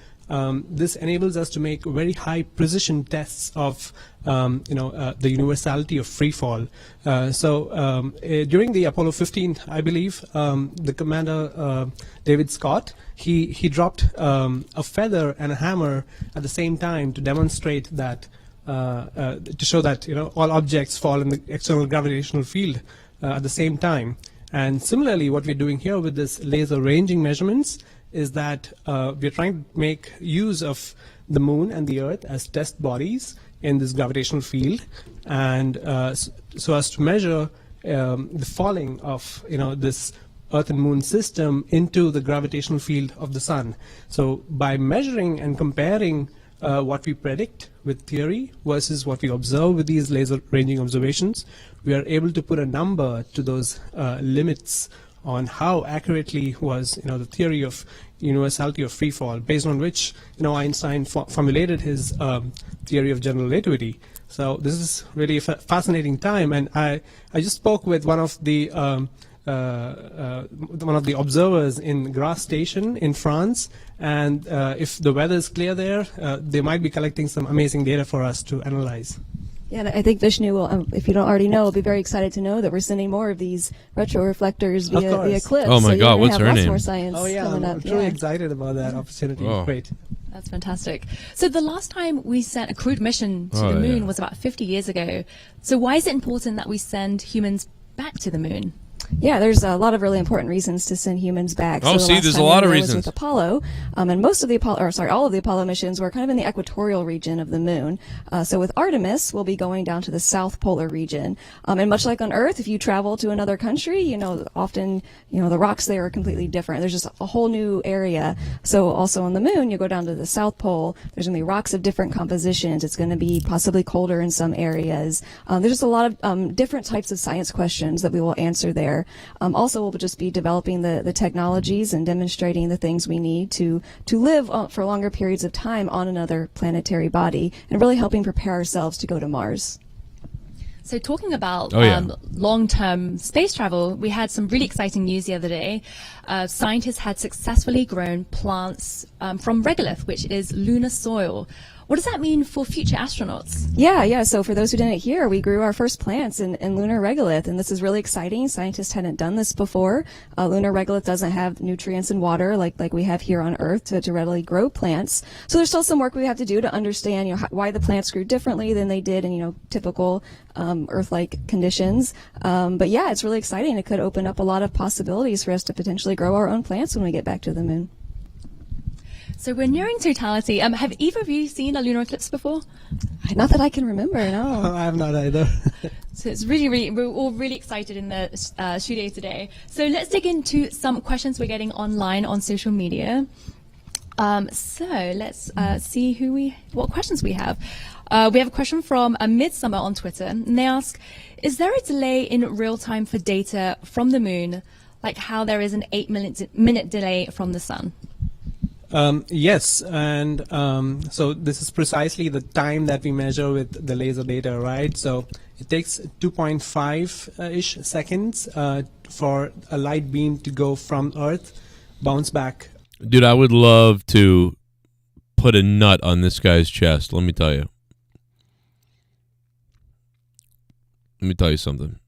this enables us to make very high precision tests of the universality of free fall. During the Apollo 15, I believe, the commander David Scott, he dropped a feather and a hammer at the same time to demonstrate that to show that all objects fall in the external gravitational field at the same time. And similarly, what we're doing here with this laser ranging measurements is that we're trying to make use of the moon and the Earth as test bodies in this gravitational field, and so as to measure the falling of this Earth and Moon system into the gravitational field of the Sun. So by measuring and comparing what we predict with theory versus what we observe with these laser ranging observations, we are able to put a number to those limits on how accurately was the theory of universality of free fall, based on which Einstein formulated his theory of general relativity. So this is really a fascinating time, and I just spoke with one of the observers in Grasse Station in France, and if the weather is clear there, they might be collecting some amazing data for us to analyze. Yeah, and I think Vishnu will, if you don't already know, will be very excited to know that we're sending more of these retroreflectors via the Eclipse. Oh my God, what's her name? More science coming up. I'm truly excited about that opportunity. Oh. Great. That's fantastic. So the last time we sent a crewed mission to the moon was about 50 years ago. So why is it important that we send humans back to the moon? Yeah, there's a lot of really important reasons to send humans back. Oh, so there's a lot of reasons. With Apollo, and most of the all of the Apollo missions were kind of in the equatorial region of the moon. So with Artemis, we'll be going down to the south polar region. And much like on Earth, if you travel to another country, often, the rocks there are completely different. There's just a whole new area. So also on the moon, you go down to the south pole. There's going to be rocks of different compositions. It's going to be possibly colder in some areas. There's just a lot of different types of science questions that we will answer there. Also, we'll just be developing the technologies and demonstrating the things we need to live for longer periods of time on another planetary body, and really helping prepare ourselves to go to Mars. So talking about long-term space travel, we had some really exciting news the other day. Scientists had successfully grown plants from regolith, which is lunar soil. What does that mean for future astronauts? Yeah. So for those who didn't hear, we grew our first plants in lunar regolith, and this is really exciting. Scientists hadn't done this before. Lunar regolith doesn't have nutrients and water like we have here on Earth to readily grow plants. So there's still some work we have to do to understand why the plants grew differently than they did in typical Earth-like conditions. But yeah, it's really exciting. It could open up a lot of possibilities for us to potentially grow our own plants when we get back to the moon. So we're nearing totality. Have either of you seen a lunar eclipse before? Not that I can remember, no. I have not either. So it's really, we're all really excited in the studio today. So let's dig into some questions we're getting online on social media. So let's see what questions we have. We have a question from Midsummer on Twitter, and they ask, is there a delay in real time for data from the moon, like how there is an 8-minute delay from the sun? Yes, and so this is precisely the time that we measure with the laser data, right? So it takes 2.5-ish seconds for a light beam to go from Earth, bounce back. Dude, I would love to put a nut on this guy's chest, let me tell you. Let me tell you something.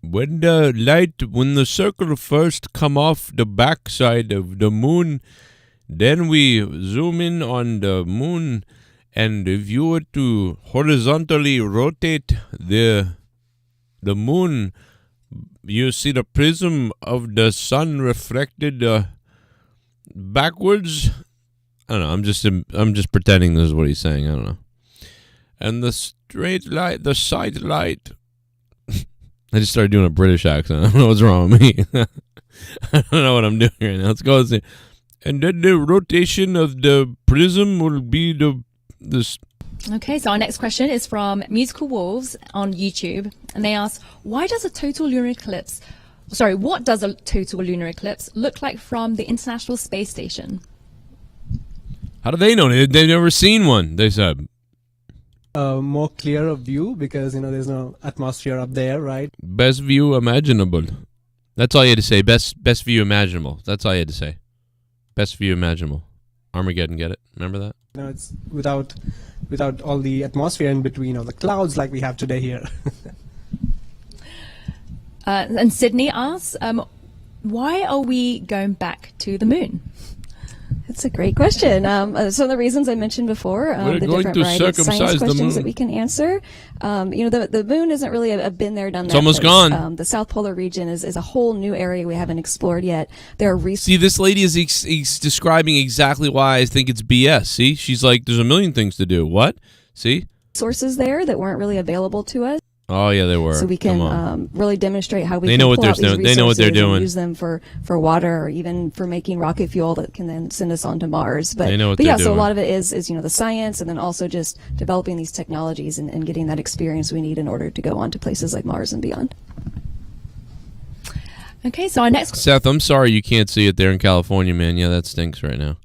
When the circle first come off the backside of the moon, then we zoom in on the moon, and if you were to horizontally rotate the moon, you see the prism of the sun reflected backwards. I don't know. I'm just pretending this is what he's saying. I don't know. And the straight light, the side light. I just started doing a British accent. I don't know what's wrong with me. I don't know what I'm doing right now. Let's go. And then the rotation of the prism will be this. Okay, so our next question is from Musical Wolves on YouTube, and they ask, what does a total lunar eclipse look like from the International Space Station? How do they know? They've never seen one, they said. More clearer view because, there's no atmosphere up there, right? Best view imaginable. That's all you had to say. Best view imaginable. That's all you had to say. Best view imaginable. Armageddon, get it? Remember that? No, it's without all the atmosphere in between, or the clouds like we have today here. And Sydney asks, why are we going back to the moon? That's a great question. Some of the reasons I mentioned before, the different variety of science questions that we can answer. The moon isn't really a been there, done that. It's almost place. gone. The South Polar region is a whole new area we haven't explored yet. There are See, this lady is describing exactly why I think it's BS. See, she's like, there's a million things to do. What? See? Sources there that weren't really available to us. Oh yeah, they were. So we can really demonstrate how we they can know what pull they're out these doing. They know what they're doing. And use them for water, or even for making rocket fuel that can then send us onto Mars. But they know what but yeah, they're so a doing. lot of it is the science, and then also just developing these technologies and getting that experience we need in order to go on to places like Mars and beyond. Okay, so our next Seth, I'm sorry you can't see it there in California, man. Yeah, that stinks right now.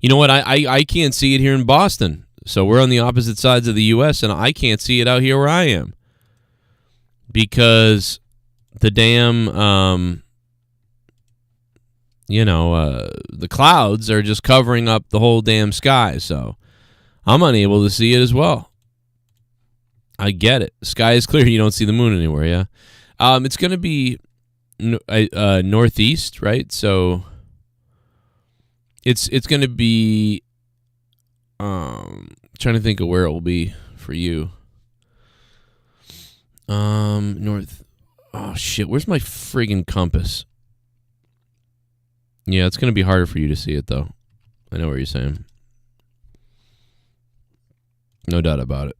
You know what? I can't see it here in Boston. So we're on the opposite sides of the U.S., and I can't see it out here where I am. Because the damn, the clouds are just covering up the whole damn sky. So I'm unable to see it as well. I get it. The sky is clear. You don't see the moon anywhere, yeah? It's going to be northeast, right? So it's going to be, trying to think of where it will be for you. North. Oh shit, where's my friggin' compass? Yeah, it's gonna be harder for you to see it though. I know what you're saying. No doubt about it.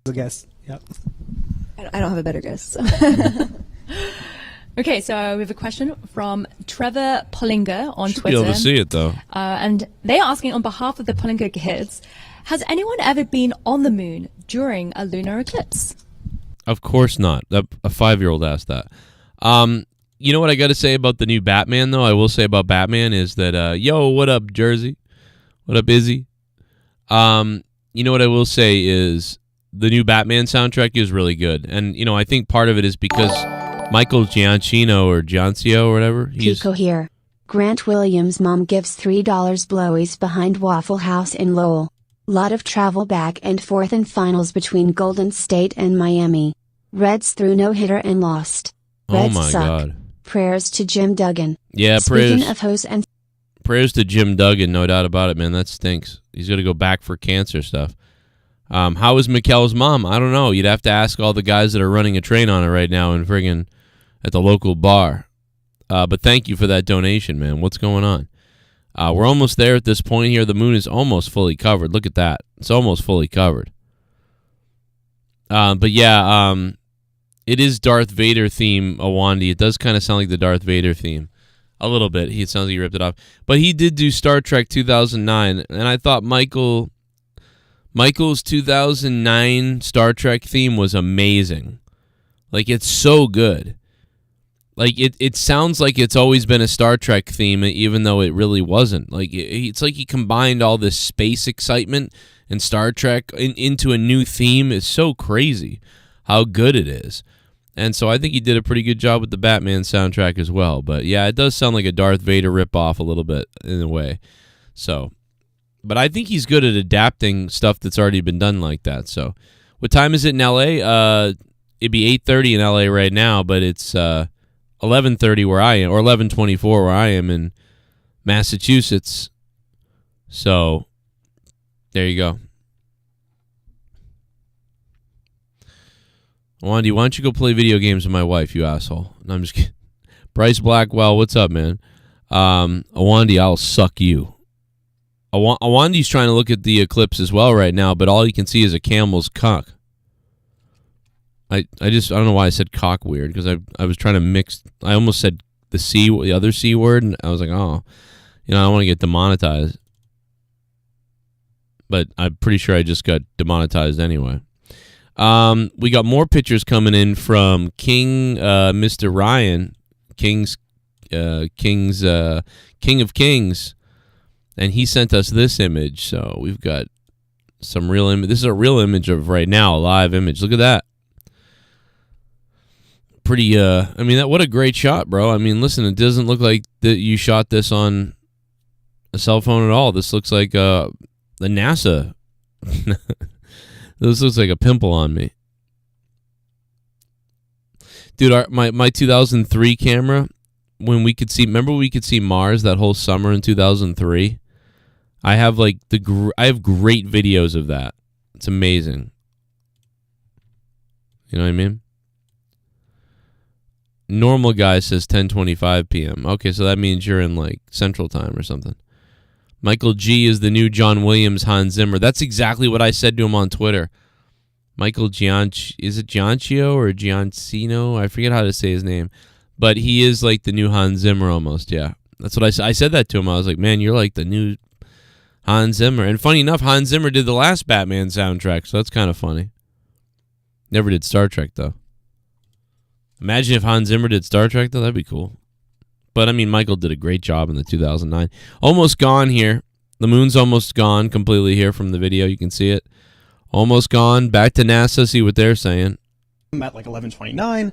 I guess. Yep. I don't have a better guess. Okay, so we have a question from Trevor Pollinger on Should Twitter. be able to see it though. And they're asking on behalf of the Pollinger kids, has anyone ever been on the moon during a lunar eclipse? Of course not. A 5-year-old asked that. You know what I got to say about the new Batman, though? I will say about Batman is that, yo, what up, Jersey? What up, Izzy? You know what I will say is the new Batman soundtrack is really good. And, I think part of it is because Michael Giacchino or Giancio or whatever. Pico here. Grant Williams' mom gives $3 blowies behind Waffle House in Lowell. Lot of travel back and forth in finals between Golden State and Miami. Reds threw no-hitter and lost. Reds oh my suck. God. Prayers to Jim Duggan. Yeah, Speaking of hosts and prayers to Jim Duggan, no doubt about it, man. That stinks. He's going to go back for cancer stuff. How is Mikkel's mom? I don't know. You'd have to ask all the guys that are running a train on it right now and friggin' at the local bar. But thank you for that donation, man. What's going on? We're almost there at this point here. The moon is almost fully covered. Look at that. It's almost fully covered. But yeah, it is Darth Vader theme, Awandi. It does kind of sound like the Darth Vader theme. A little bit. It sounds like he ripped it off. But he did do Star Trek 2009, and I thought Michael's 2009 Star Trek theme was amazing. Like, it's so good. Like, it sounds like it's always been a Star Trek theme, even though it really wasn't. Like, it's like he combined all this space excitement and Star Trek into a new theme. It's so crazy how good it is. And so I think he did a pretty good job with the Batman soundtrack as well. But yeah, it does sound like a Darth Vader ripoff a little bit in a way. So, but I think he's good at adapting stuff that's already been done like that. So, what time is it in LA? It'd be 8:30 in LA right now, but it's 11:30 where I am, or 11:24 where I am in Massachusetts. So, there you go. Wandy, why don't you go play video games with my wife, you asshole? No, I'm just kidding. Bryce Blackwell, what's up, man? Wandy, I'll suck you. Awandi's trying to look at the eclipse as well right now, but all you can see is a camel's cock. I don't know why I said cock weird, because I was trying to mix. I almost said the other C word, and I was like, oh, I don't want to get demonetized. But I'm pretty sure I just got demonetized anyway. We got more pictures coming in from King, Mr. Ryan, King of Kings, and he sent us this image. So we've got some real image. This is a real image of right now, a live image. Look at that. Pretty. I mean, what a great shot, bro. I mean, listen, it doesn't look like that you shot this on a cell phone at all. This looks like the NASA. This looks like a pimple on me. Dude, my 2003 camera, when we could see, remember we could see Mars that whole summer in 2003? I have I have great videos of that. It's amazing. You know what I mean? Normal guy says 10:25 p.m. Okay, so that means you're in like Central Time or something. Michael G is the new John Williams Hans Zimmer. That's exactly what I said to him on Twitter. Michael Gianci, is it Giancio or Giancino? I forget how to say his name. But he is like the new Hans Zimmer almost, yeah. That's what I said that to him. I was like, man, you're like the new Hans Zimmer. And funny enough, Hans Zimmer did the last Batman soundtrack, so that's kind of funny. Never did Star Trek, though. Imagine if Hans Zimmer did Star Trek, though. That'd be cool. But, I mean, Michael did a great job in the 2009. Almost gone here. The moon's almost gone completely here from the video. You can see it. Almost gone. Back to NASA, see what they're saying. At like 11:29.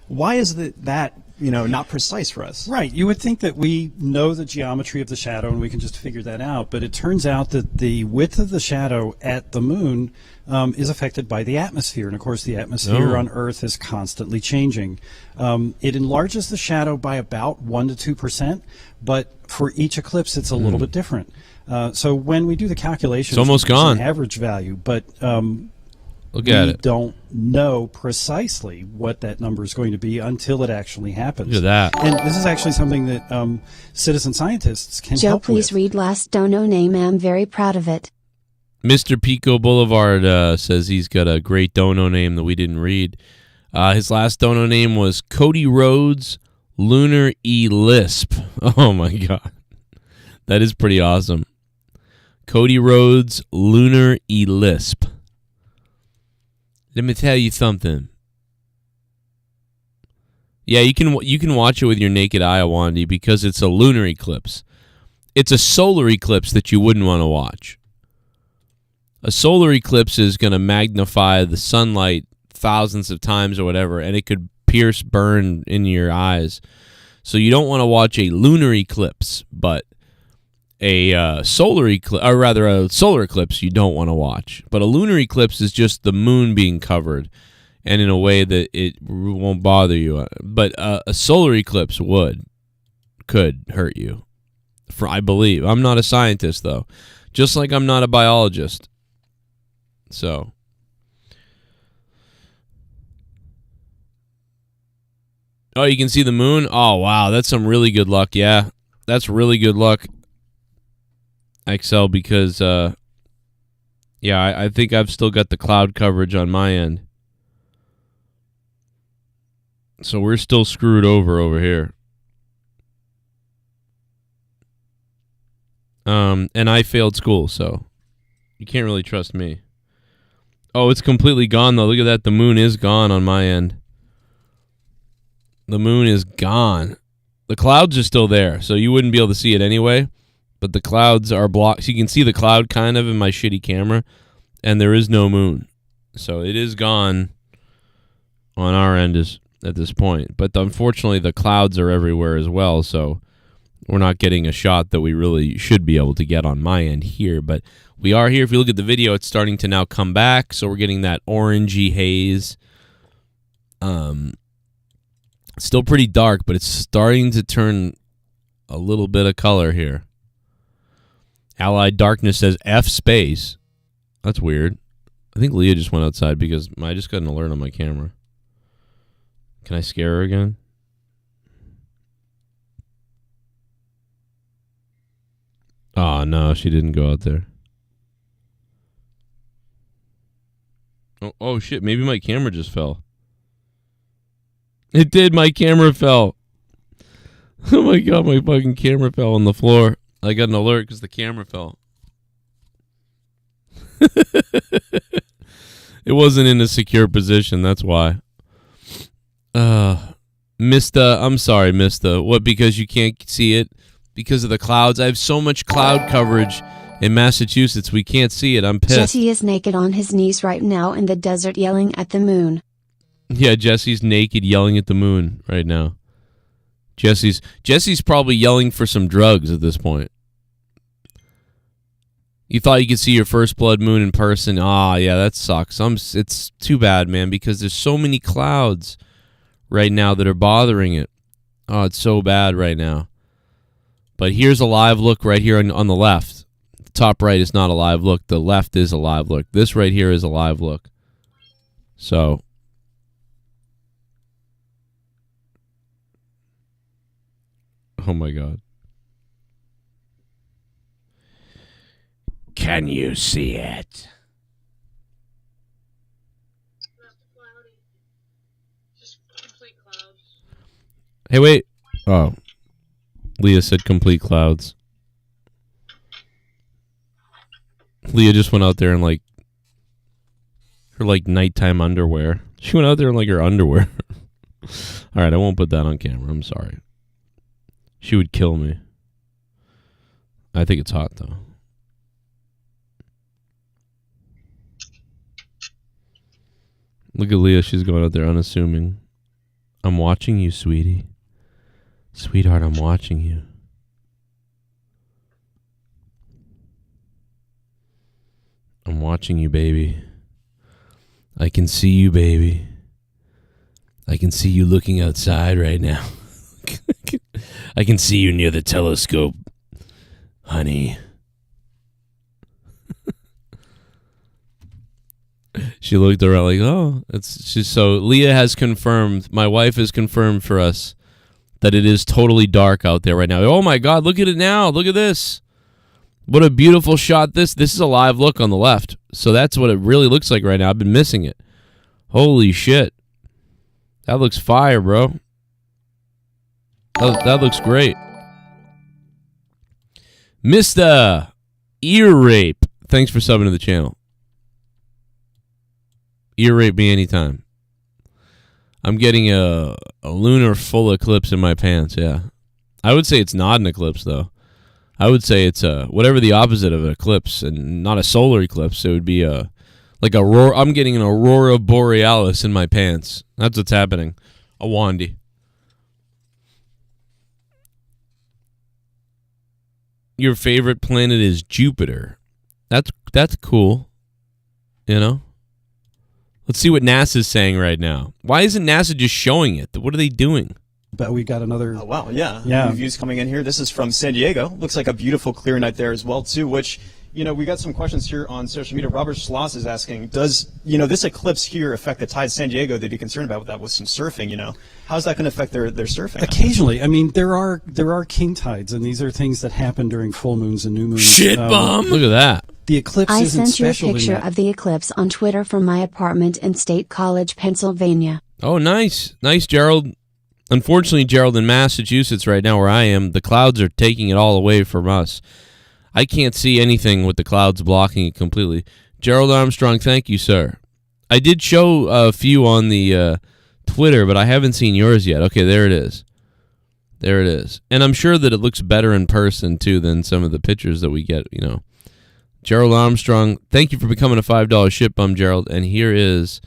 Why is that not precise for us? Right. You would think that we know the geometry of the shadow and we can just figure that out. But it turns out that the width of the shadow at the moon is affected by the atmosphere. And, of course, the atmosphere on Earth is constantly changing. It enlarges the shadow by about 1 to 2%. But for each eclipse, it's a little bit different. So when we do the calculations, it's almost gone. An average value. But look at we it. don't know precisely what that number is going to be until it actually happens. Look at that. And this is actually something that citizen scientists can Joe, help please read last dono name. I'm very proud of it. Mr. Pico Boulevard says he's got a great dono name that we didn't read. His last dono name was Cody Rhodes Lunar E Lisp. Oh, my God. That is pretty awesome. Cody Rhodes Lunar E Lisp. Let me tell you something. Yeah, you can watch it with your naked eye, Wandy, because it's a lunar eclipse. It's a solar eclipse that you wouldn't want to watch. A solar eclipse is going to magnify the sunlight thousands of times or whatever, and it could burn in your eyes. So you don't want to watch a lunar eclipse, but a solar eclipse, or rather a solar eclipse, you don't want to watch. But a lunar eclipse is just the moon being covered, and in a way that it won't bother you. But a solar eclipse could hurt you. I believe. I'm not a scientist, though. Just like I'm not a biologist. So. Oh, you can see the moon? Oh, wow. That's some really good luck. Yeah, that's really good luck, XL, because, I think I've still got the cloud coverage on my end. So we're still screwed over here. And I failed school, so you can't really trust me. Oh, it's completely gone, though. Look at that. The moon is gone on my end. The moon is gone. The clouds are still there, so you wouldn't be able to see it anyway. But the clouds are blocked. So you can see the cloud kind of in my shitty camera, and there is no moon. So it is gone on our end at this point. But unfortunately, the clouds are everywhere as well, so we're not getting a shot that we really should be able to get on my end here. But we are here. If you look at the video, it's starting to now come back, so we're getting that orangey haze. Still pretty dark, but it's starting to turn a little bit of color here. Allied Darkness says F space. That's weird. I think Leah just went outside because I just got an alert on my camera. Can I scare her again? Oh, no, she didn't go out there. Oh shit, maybe my camera just fell. It did, my camera fell. Oh my god, my fucking camera fell on the floor. I got an alert because the camera fell. It wasn't in a secure position, that's why. Mista, I'm sorry, Mista. What, because you can't see it? Because of the clouds? I have so much cloud coverage in Massachusetts, we can't see it. I'm pissed. Jesse is naked on his knees right now in the desert yelling at the moon. Yeah, Jesse's naked yelling at the moon right now. Jesse's probably yelling for some drugs at this point. You thought you could see your first blood moon in person. Ah, yeah, that sucks. It's too bad, man, because there's so many clouds right now that are bothering it. Oh, it's so bad right now. But here's a live look right here on the left. The top right is not a live look. The left is a live look. This right here is a live look. So oh my god. Can you see it? Hey, wait. Oh. Leah said complete clouds. Leah just went out there in her nighttime underwear. She went out there in her underwear. Alright, I won't put that on camera. I'm sorry. She would kill me. I think it's hot, though. Look at Leah. She's going out there unassuming. I'm watching you, sweetie. Sweetheart, I'm watching you. I'm watching you, baby. I can see you, baby. I can see you looking outside right now. I can see you near the telescope, honey. She looked around like, oh, so Leah has confirmed, my wife has confirmed for us that it is totally dark out there right now. Oh my god, look at it now. Look at this. What a beautiful shot. This is a live look on the left. So that's what it really looks like right now. I've been missing it. Holy shit. That looks fire, bro. That looks great. Mr. Ear Rape. Thanks for subbing to the channel. Ear rape me anytime. I'm getting a lunar full eclipse in my pants, yeah. I would say it's not an eclipse, though. I would say it's whatever the opposite of an eclipse, and not a solar eclipse. It would be I'm getting an aurora borealis in my pants. That's what's happening. A wandy. Your favorite planet is Jupiter. That's cool. You know? Let's see what NASA's saying right now. Why isn't NASA just showing it? What are they doing? But we got another... Oh, wow, yeah. New views coming in here. This is from San Diego. Looks like a beautiful clear night there as well, too, which, we got some questions here on social media. Robert Schloss is asking, does, this eclipse here affect the tides? San Diego, they'd be concerned about that with some surfing, How's that going to affect their surfing? Occasionally. I mean, there are king tides, and these are things that happen during full moons and new moons. Shit bomb! Look at that. The eclipse I isn't sent you a special picture of the eclipse on Twitter from my apartment in State College, Pennsylvania. Oh, nice. Nice, Gerald. Unfortunately, Gerald, in Massachusetts right now where I am, the clouds are taking it all away from us. I can't see anything with the clouds blocking it completely. Gerald Armstrong, thank you, sir. I did show a few on the Twitter, but I haven't seen yours yet. Okay, there it is. There it is. And I'm sure that it looks better in person, too, than some of the pictures that we get, you know. Gerald Armstrong, thank you for becoming a $5 ship bum, Gerald. And here is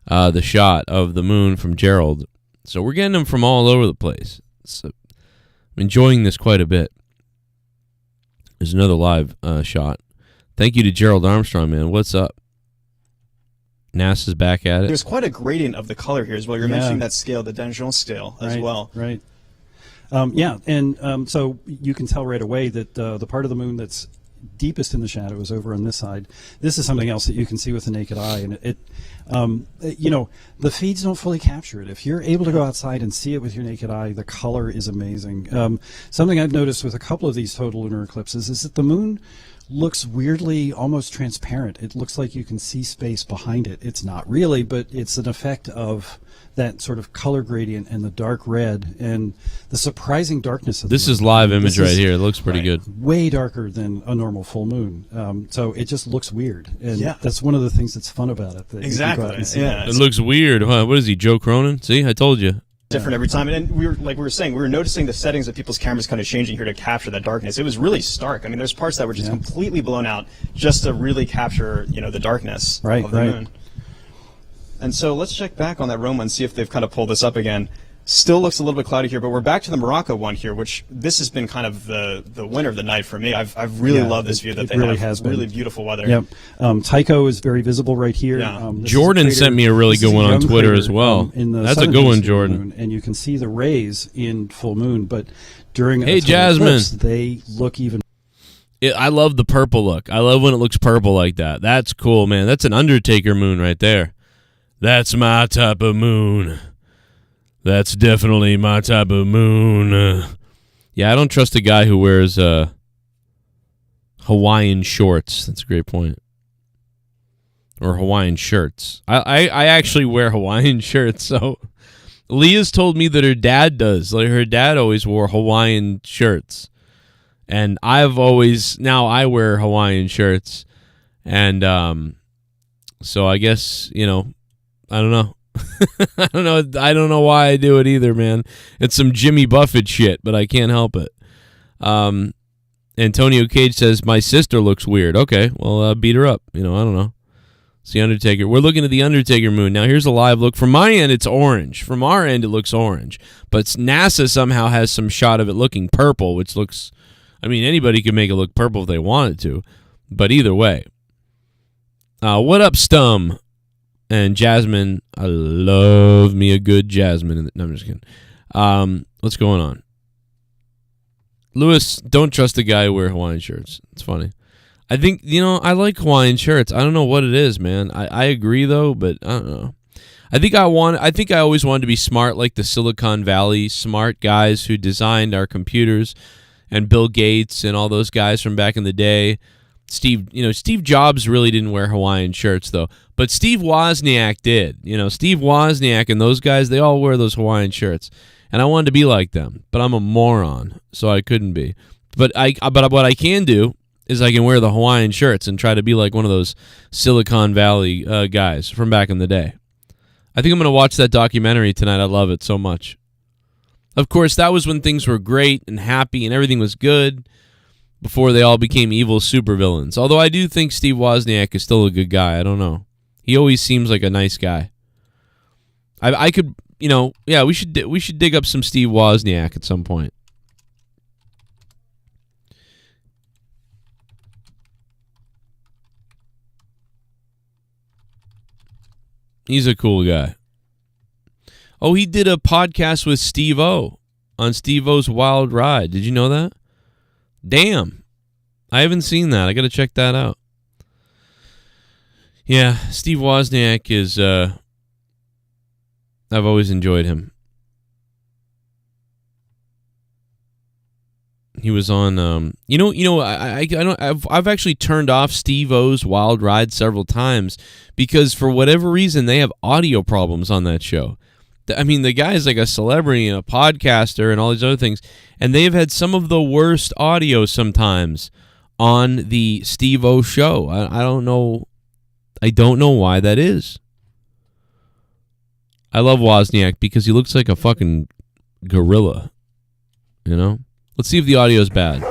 the shot of the moon from Gerald. So we're getting them from all over the place. So I'm enjoying this quite a bit. There's another live shot. Thank you to Gerald Armstrong, man. What's up? NASA's back at it. There's quite a gradient of the color here as well. You're mentioning that scale, the Duncachino scale, as well. Right. So you can tell right away that the part of the moon that's deepest in the shadow is over on this side. This is something else that you can see with the naked eye, and the feeds don't fully capture it. If you're able to go outside and see it with your naked eye, the color is amazing. Something I've noticed with a couple of these total lunar eclipses is that the moon looks weirdly almost transparent. It looks like you can see space behind it. It's not really, but it's an effect of that sort of color gradient and the dark red and the surprising darkness of the moon. This is live image right here. It looks pretty good. Way darker than a normal full moon. So it just looks weird. And that's one of the things that's fun about it. Exactly. It looks weird. Huh? What is he, Joe Cronin? See, I told you. Different every time, and we were saying, we were noticing the settings of people's cameras kind of changing here to capture that darkness. It was really stark. I mean, there's parts that were just completely blown out just to really capture, the darkness of the moon. And so let's check back on that Roma and see if they've kind of pulled this up again. Still looks a little bit cloudy here, but we're back to the Morocco one here, which this has been kind of the winner of the night for me. I've really loved this view that they really have. Has been. Really beautiful weather. Yep. Tycho is very visible right here. Jordan sent me a really good one on Twitter as well. That's a good one, Jordan. And you can see the rays in full moon, but during Jasmine, eclipse, they look even. I love the purple look. I love when it looks purple like that. That's cool, man. That's an Undertaker moon right there. That's my type of moon. That's definitely my type of moon. Yeah, I don't trust a guy who wears Hawaiian shorts. That's a great point. Or Hawaiian shirts. I actually wear Hawaiian shirts, so Leah's told me that her dad does. Like, her dad always wore Hawaiian shirts. And I wear Hawaiian shirts. And so I guess, I don't know. I don't know why I do it either, man. It's some Jimmy Buffett shit, but I can't help it. Antonio Cage says, my sister looks weird. Okay, well, beat her up. I don't know. It's the Undertaker. We're looking at the Undertaker moon. Now, here's a live look. From my end, it's orange. From our end, it looks orange. But NASA somehow has some shot of it looking purple, which looks... anybody could make it look purple if they wanted to. But either way. What up, Stum? And Jasmine, I love me a good Jasmine. No, I'm just kidding. What's going on? Lewis, don't trust the guy who wears Hawaiian shirts. It's funny. I think, I like Hawaiian shirts. I don't know what it is, man. I agree, though, but I don't know. I think I always wanted to be smart like the Silicon Valley smart guys who designed our computers and Bill Gates and all those guys from back in the day. Steve Jobs really didn't wear Hawaiian shirts, though. But Steve Wozniak did. Steve Wozniak and those guys, they all wear those Hawaiian shirts. And I wanted to be like them, but I'm a moron, so I couldn't be. But what I can do is I can wear the Hawaiian shirts and try to be like one of those Silicon Valley guys from back in the day. I think I'm going to watch that documentary tonight. I love it so much. Of course, that was when things were great and happy and everything was good, before they all became evil supervillains. Although I do think Steve Wozniak is still a good guy. I don't know. He always seems like a nice guy. I could, we should dig up some Steve Wozniak at some point. He's a cool guy. Oh, he did a podcast with Steve-O on Steve-O's Wild Ride. Did you know that? Damn. I haven't seen that. I got to check that out. Yeah, Steve Wozniak is, I've always enjoyed him. He was on, I've actually turned off Steve-O's Wild Ride several times because for whatever reason, they have audio problems on that show. The guy's like a celebrity and a podcaster and all these other things, and they've had some of the worst audio sometimes on the Steve-O show. I don't know. I don't know why that is. I love Wozniak because he looks like a fucking gorilla. You know? Let's see if the audio is bad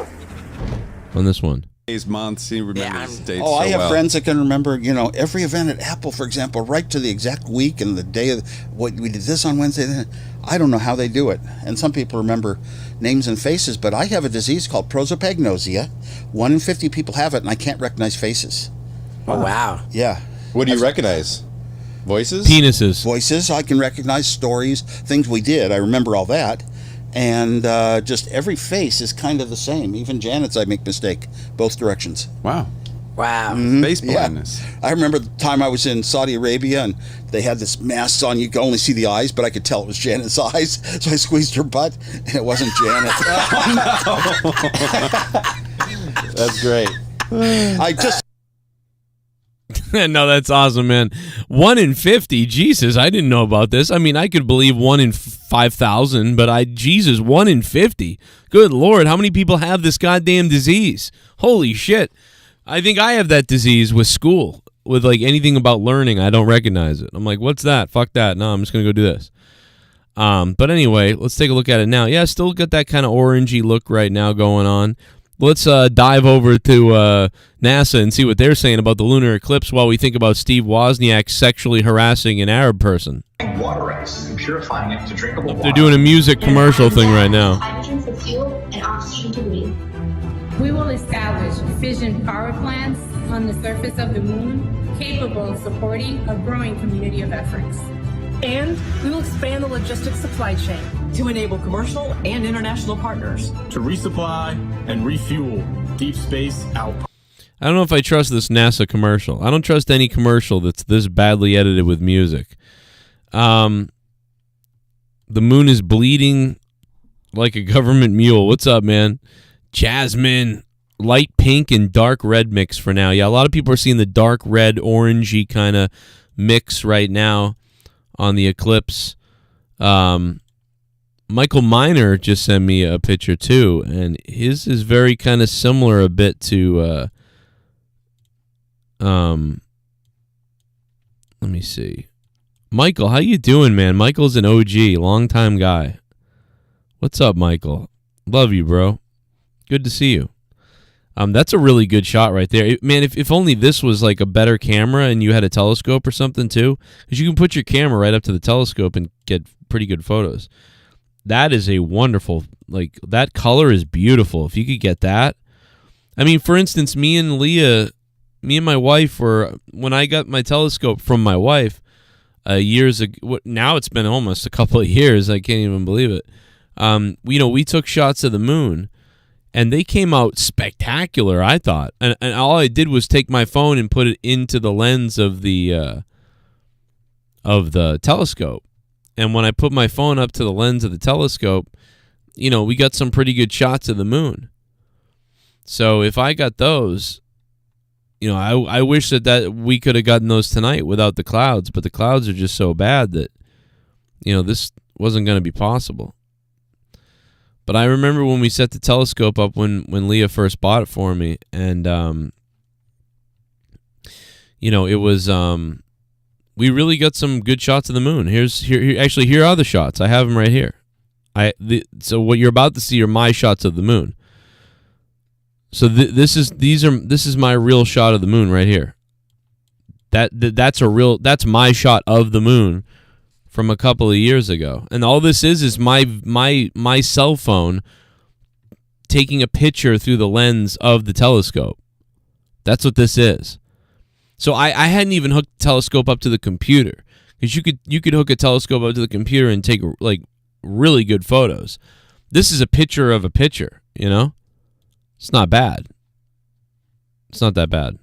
on this one. Months, he remembers dates Oh, I so have well. friends that can remember, every event at Apple, for example, right to the exact week and the day of what we did this on Wednesday. I don't know how they do it. And some people remember names and faces, but I have a disease called prosopagnosia. 1 in 50 people have it, and I can't recognize faces. Oh, wow. Yeah. What do you recognize? Voices? Penises. Voices. I can recognize stories, things we did. I remember all that. And just every face is kind of the same. Even Janet's, I make mistake both directions. Wow. Wow. Face blindness. Yeah. I remember the time I was in Saudi Arabia and they had this mask on. You could only see the eyes, but I could tell it was Janet's eyes. So I squeezed her butt, and it wasn't Janet. That's great. I just... No, that's awesome, man. 1 in 50. Jesus, I didn't know about this. I mean, I could believe 1 in 5,000, but Jesus, 1 in 50. Good Lord, how many people have this goddamn disease? Holy shit. I think I have that disease with school. With like anything about learning, I don't recognize it. I'm like, what's that? Fuck that. No, I'm just going to go do this. But anyway, let's take a look at it now. Yeah, still got that kind of orangey look right now going on. Let's dive over to NASA and see what they're saying about the lunar eclipse while we think about Steve Wozniak sexually harassing an Arab person. Water ice and purifying it to drinkable water. They're doing a music commercial thing right now. Hydrogen for fuel and oxygen to breathe. We will establish fission power plants on the surface of the moon capable of supporting a growing community of efforts. And we will expand the logistics supply chain to enable commercial and international partners to resupply and refuel deep space outposts. I don't know if I trust this NASA commercial. I don't trust any commercial that's this badly edited with music. The moon is bleeding like a government mule. What's up, man? Jasmine, light pink and dark red mix for now. Yeah, a lot of people are seeing the dark red, orangey kind of mix right now on the eclipse. Michael Miner just sent me a picture too, and his is very kind of similar a bit to let me see. Michael, how you doing, man? Michael's an OG, long-time guy. What's up, Michael? Love you, bro. Good to see you. That's a really good shot right there. Man, if only this was like a better camera and you had a telescope or something too, because you can put your camera right up to the telescope and get pretty good photos. That is a wonderful, like, that color is beautiful. If you could get that. I mean, for instance, me and my wife when I got my telescope from my wife years ago, now it's been almost a couple of years, I can't even believe it. We took shots of the moon. And they came out spectacular, I thought. And all I did was take my phone and put it into the lens of the telescope. And when I put my phone up to the lens of the telescope, we got some pretty good shots of the moon. So if I got those, I wish that we could have gotten those tonight without the clouds. But the clouds are just so bad that, this wasn't going to be possible. But I remember when we set the telescope up when Leah first bought it for me, and it was we really got some good shots of the moon. Here are the shots. I have them right here. So what you're about to see are my shots of the moon. So this is my real shot of the moon right here. That's my shot of the moon from a couple of years ago. And all this is my cell phone taking a picture through the lens of the telescope. That's what this is. So I hadn't even hooked the telescope up to the computer, because you could hook a telescope up to the computer and take like really good photos. This is a picture of a picture, It's not bad. It's not that bad.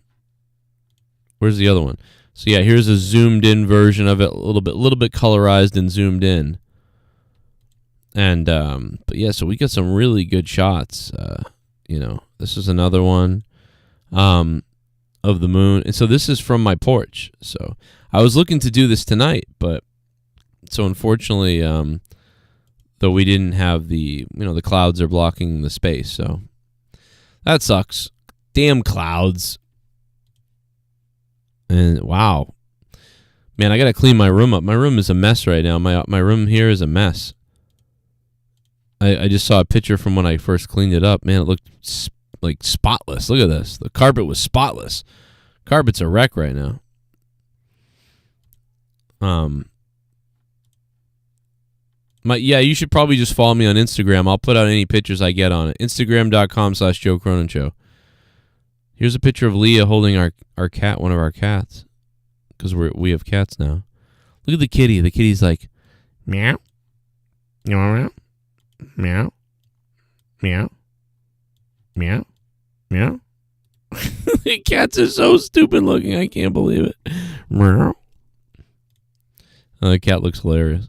Where's the other one? So yeah, here's a zoomed in version of it, a little bit colorized and zoomed in. And but yeah, so we got some really good shots. This is another one of the moon. And so this is from my porch. So I was looking to do this tonight, but so unfortunately though we didn't have the clouds are blocking the space, so that sucks. Damn clouds. And wow. Man, I got to clean my room up. My room is a mess right now. My room here is a mess. I just saw a picture from when I first cleaned it up. Man, it looked like spotless. Look at this. The carpet was spotless. Carpet's a wreck right now. Yeah, you should probably just follow me on Instagram. I'll put out any pictures I get on it. Instagram.com/Joe Cronin Show. Here's a picture of Leah holding our cat, one of our cats. Because we have cats now. Look at the kitty. The kitty's like, meow, meow, meow, meow, meow, meow. The cats are so stupid looking. I can't believe it. Meow. The cat looks hilarious.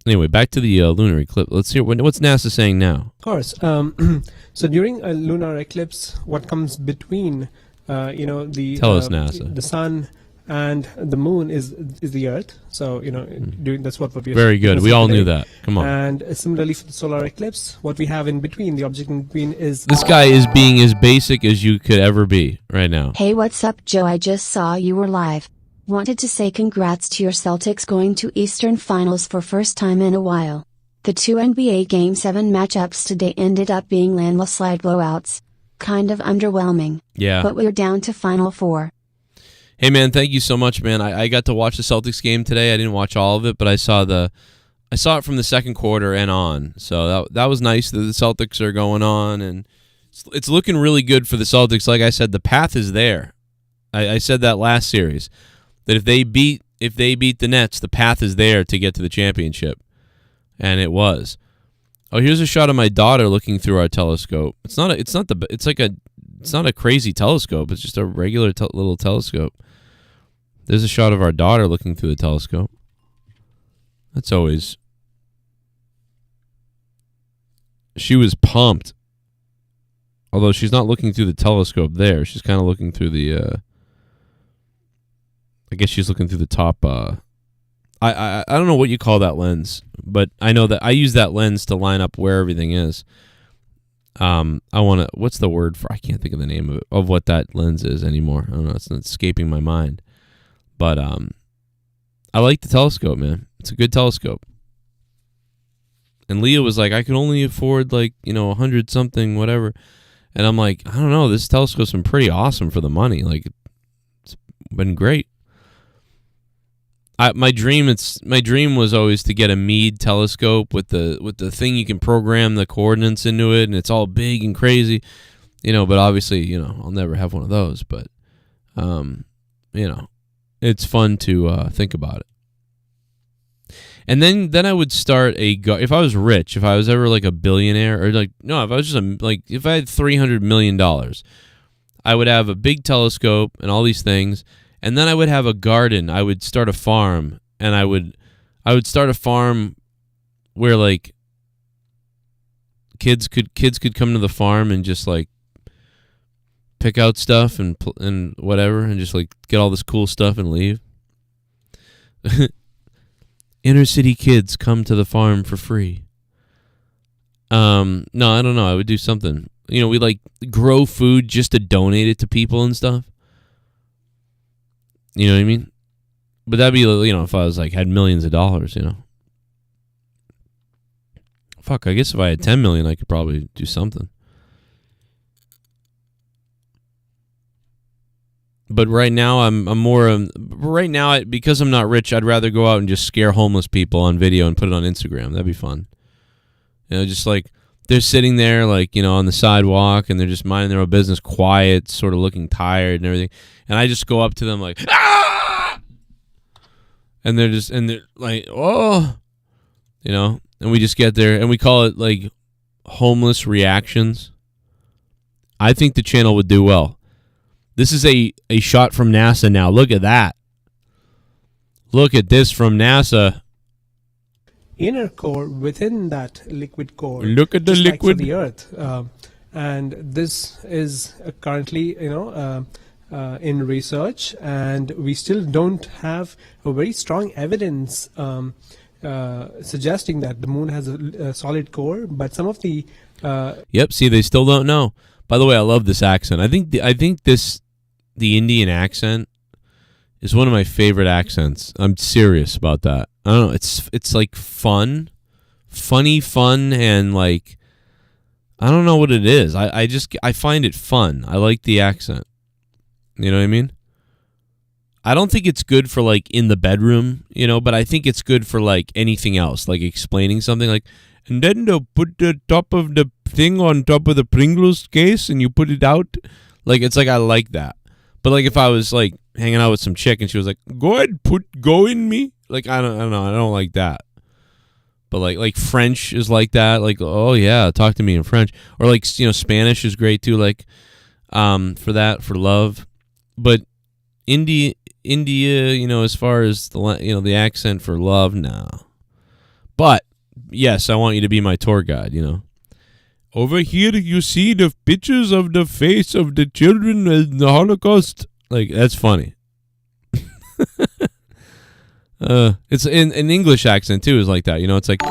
Anyway, back to the lunar eclipse. Let's hear what's NASA saying now. Of course. So during a lunar eclipse, what comes between, the Tell us, NASA. the sun and the moon is the Earth. So that's what we're very good. We all knew that. Come on. And similarly for the solar eclipse, what we have in between, the object in between is this guy is being as basic as you could ever be right now. Hey, what's up, Joe? I just saw you were live. Wanted to say congrats to your Celtics going to Eastern Finals for first time in a while. The two NBA Game 7 matchups today ended up being landslide blowouts. Kind of underwhelming. Yeah. But we're down to Final Four. Hey, man, thank you so much, man. I got to watch the Celtics game today. I didn't watch all of it, but I saw it from the second quarter and on. So that was nice that the Celtics are going on, and it's looking really good for the Celtics. Like I said, the path is there. I said that last series. That if they beat the Nets, the path is there to get to the championship, and it was. Oh, here's a shot of my daughter looking through our telescope. It's not a crazy telescope. It's just a regular little telescope. There's a shot of our daughter looking through the telescope. That's always. She was pumped. Although she's not looking through the telescope there. She's kind of looking through the. I guess she's looking through the top. I don't know what you call that lens, but I know that I use that lens to line up where everything is. What's the word for? I can't think of the name of what that lens is anymore. I don't know. It's not escaping my mind. But I like the telescope, man. It's a good telescope. And Leah was like, I could only afford 100 something, whatever. And I'm like, I don't know. This telescope's been pretty awesome for the money. Like, it's been great. My dream was always to get a Meade telescope with the thing you can program the coordinates into it, and it's all big and crazy, But obviously, I'll never have one of those. But, it's fun to think about it. And then I would start if I was rich, if I was ever like a billionaire, or if I was just if I had $300 million, I would have a big telescope and all these things. And then I would have a garden. I would start a farm, and I would start a farm where kids could come to the farm and just pick out stuff and whatever, and just get all this cool stuff and leave. Inner city kids come to the farm for free. No, I don't know. I would do something. We grow food just to donate it to people and stuff. You know what I mean? But that'd be, if I was had millions of dollars, Fuck, I guess if I had 10 million, I could probably do something. But right now, because I'm not rich, I'd rather go out and just scare homeless people on video and put it on Instagram. That'd be fun. Just they're sitting there, on the sidewalk, and they're just minding their own business, quiet, sort of looking tired and everything. And I just go up to them ah! And they're oh, and we just get there, and we call it homeless reactions. I think the channel would do well. This is a shot from NASA now. Look at that. Look at this from NASA. Inner core within that liquid core. Look at the just liquid. Like for the Earth. And this is currently, in research, and we still don't have a very strong evidence suggesting that the moon has a solid core. But some of the Yep. See, they still don't know. By the way, I love this accent. I think the Indian accent is one of my favorite accents. I'm serious about that. I don't know. It's like funny, and like I don't know what it is. I find it fun. I like the accent. You know what I mean? I don't think it's good for like in the bedroom, but I think it's good for like anything else, like explaining something like, and then they'll put the top of the thing on top of the Pringles case and you put it out. Like, it's like, I like that. But like if I was like hanging out with some chick and she was like, go ahead, go in me. Like, I don't know. I don't like that. But like French is like that. Like, oh yeah, talk to me in French. Or like, Spanish is great too. Like, for love. But India, as far as the accent for love, no. But yes, I want you to be my tour guide. Over here, you see the pictures of the face of the children in the Holocaust. Like, that's funny. It's in an English accent too. Is like that. It's like,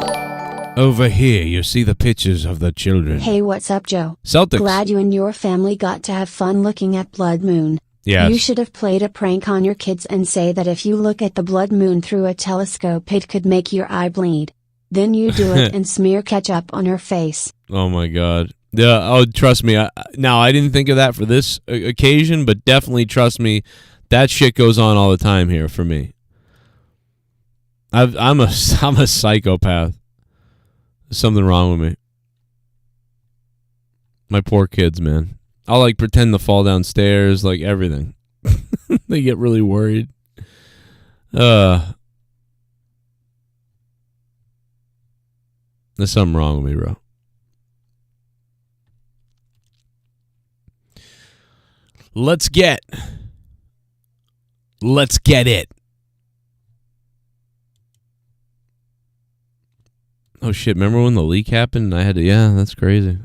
over here, you see the pictures of the children. Hey, what's up, Joe? Celtics. Glad you and your family got to have fun looking at Blood Moon. Yes. You should have played a prank on your kids and say that if you look at the blood moon through a telescope, it could make your eye bleed. Then you do it and smear ketchup on her face. Oh my God. Yeah. Oh, trust me. Now, I didn't think of that for this occasion, but definitely trust me, that shit goes on all the time here for me. I'm a psychopath. There's something wrong with me. My poor kids, man. I'll like pretend to fall downstairs, like everything. They get really worried. There's something wrong with me, bro. Let's get it. Oh shit, remember when the leak happened? That's crazy.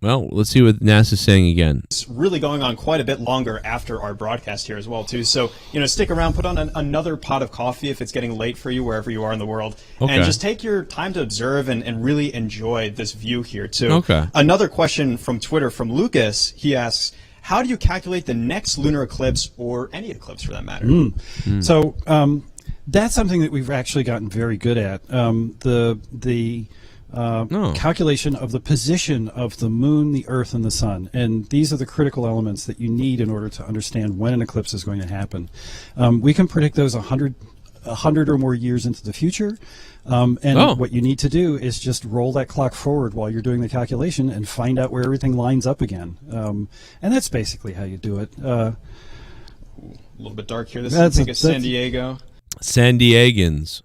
Well, let's see what NASA's saying again. It's really going on quite a bit longer after our broadcast here as well, too. So, stick around, put on another pot of coffee if it's getting late for you wherever you are in the world. Okay. And just take your time to observe and really enjoy this view here, too. Okay. Another question from Twitter from Lucas. He asks, how do you calculate the next lunar eclipse or any eclipse for that matter? So, that's something that we've actually gotten very good at. Calculation of the position of the moon, the earth, and the sun. And these are the critical elements that you need in order to understand when an eclipse is going to happen. We can predict those 100 or more years into the future. What you need to do is just roll that clock forward while you're doing the calculation and find out where everything lines up again. And that's basically how you do it. A little bit dark here. This is, I think, San Diego. San Diegans.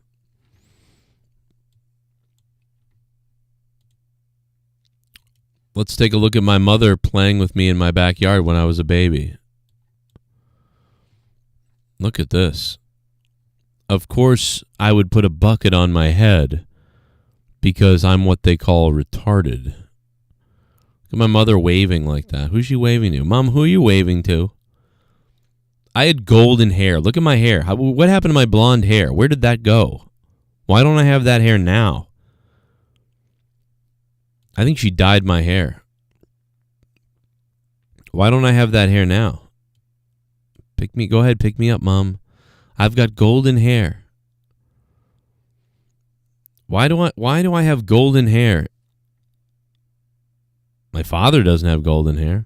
Let's take a look at my mother playing with me in my backyard when I was a baby. Look at this. Of course, I would put a bucket on my head because I'm what they call retarded. Look at my mother waving like that. Who's she waving to? Mom, who are you waving to? I had golden hair. Look at my hair. What happened to my blonde hair? Where did that go? Why don't I have that hair now? I think she dyed my hair. Why don't I have that hair now? Go ahead, pick me up, Mom. I've got golden hair. Why do I have golden hair? My father doesn't have golden hair.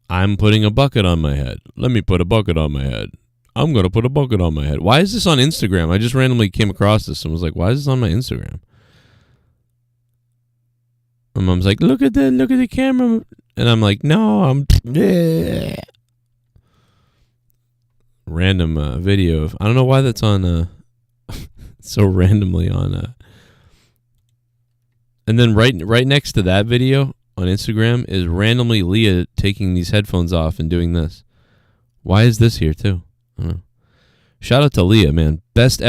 I'm putting a bucket on my head. Let me put a bucket on my head. I'm going to put a bucket on my head. Why is this on Instagram? I just randomly came across this and was like, why is this on my Instagram? My mom's like, look at the camera. And I'm like, no, I'm... Random video of... I don't know why that's on... so randomly on... And then right next to that video on Instagram is randomly Leah taking these headphones off and doing this. Why is this here too? I don't know. Shout out to Leah, man. Best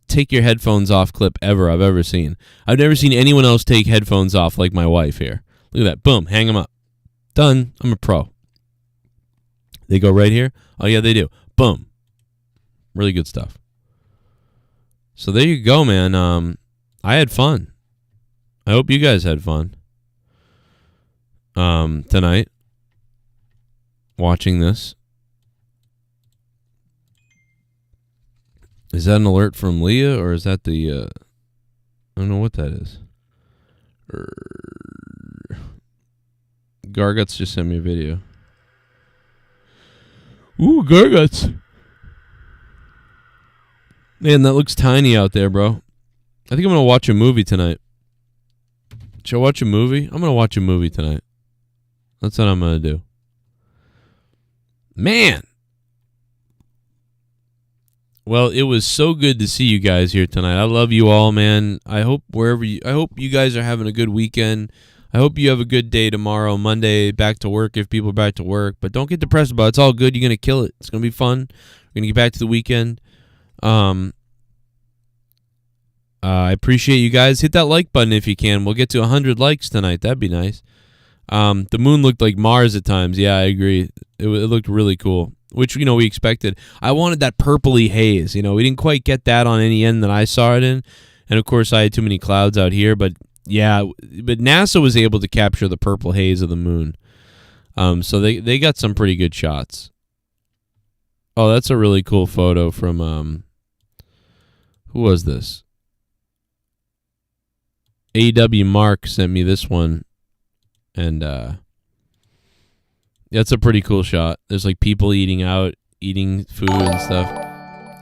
take your headphones off clip ever I've ever seen. I've never seen anyone else take headphones off like my wife here. Look at that. Boom. Hang them up. Done. I'm a pro. They go right here? Oh, yeah, they do. Boom. Really good stuff. So there you go, man. I had fun. I hope you guys had fun. Tonight. Watching this. Is that an alert from Leah, or is that the, I don't know what that is. Garguts just sent me a video. Ooh, Garguts. Man, that looks tiny out there, bro. I think I'm going to watch a movie tonight. Should I watch a movie? I'm going to watch a movie tonight. That's what I'm going to do. Man. Well, it was so good to see you guys here tonight. I love you all, man. I hope you guys are having a good weekend. I hope you have a good day tomorrow, Monday, back to work if people are back to work. But don't get depressed about it. It's all good. You're going to kill it. It's going to be fun. We're going to get back to the weekend. I appreciate you guys. Hit that like button if you can. We'll get to 100 likes tonight. That'd be nice. The moon looked like Mars at times. Yeah, I agree. It looked really cool, which, we expected. I wanted that purpley haze. We didn't quite get that on any end that I saw it in. And, of course, I had too many clouds out here. But, yeah, but NASA was able to capture the purple haze of the moon. So they got some pretty good shots. Oh, that's a really cool photo from, who was this? A.W. Mark sent me this one. And, that's a pretty cool shot. There's like people eating food and stuff.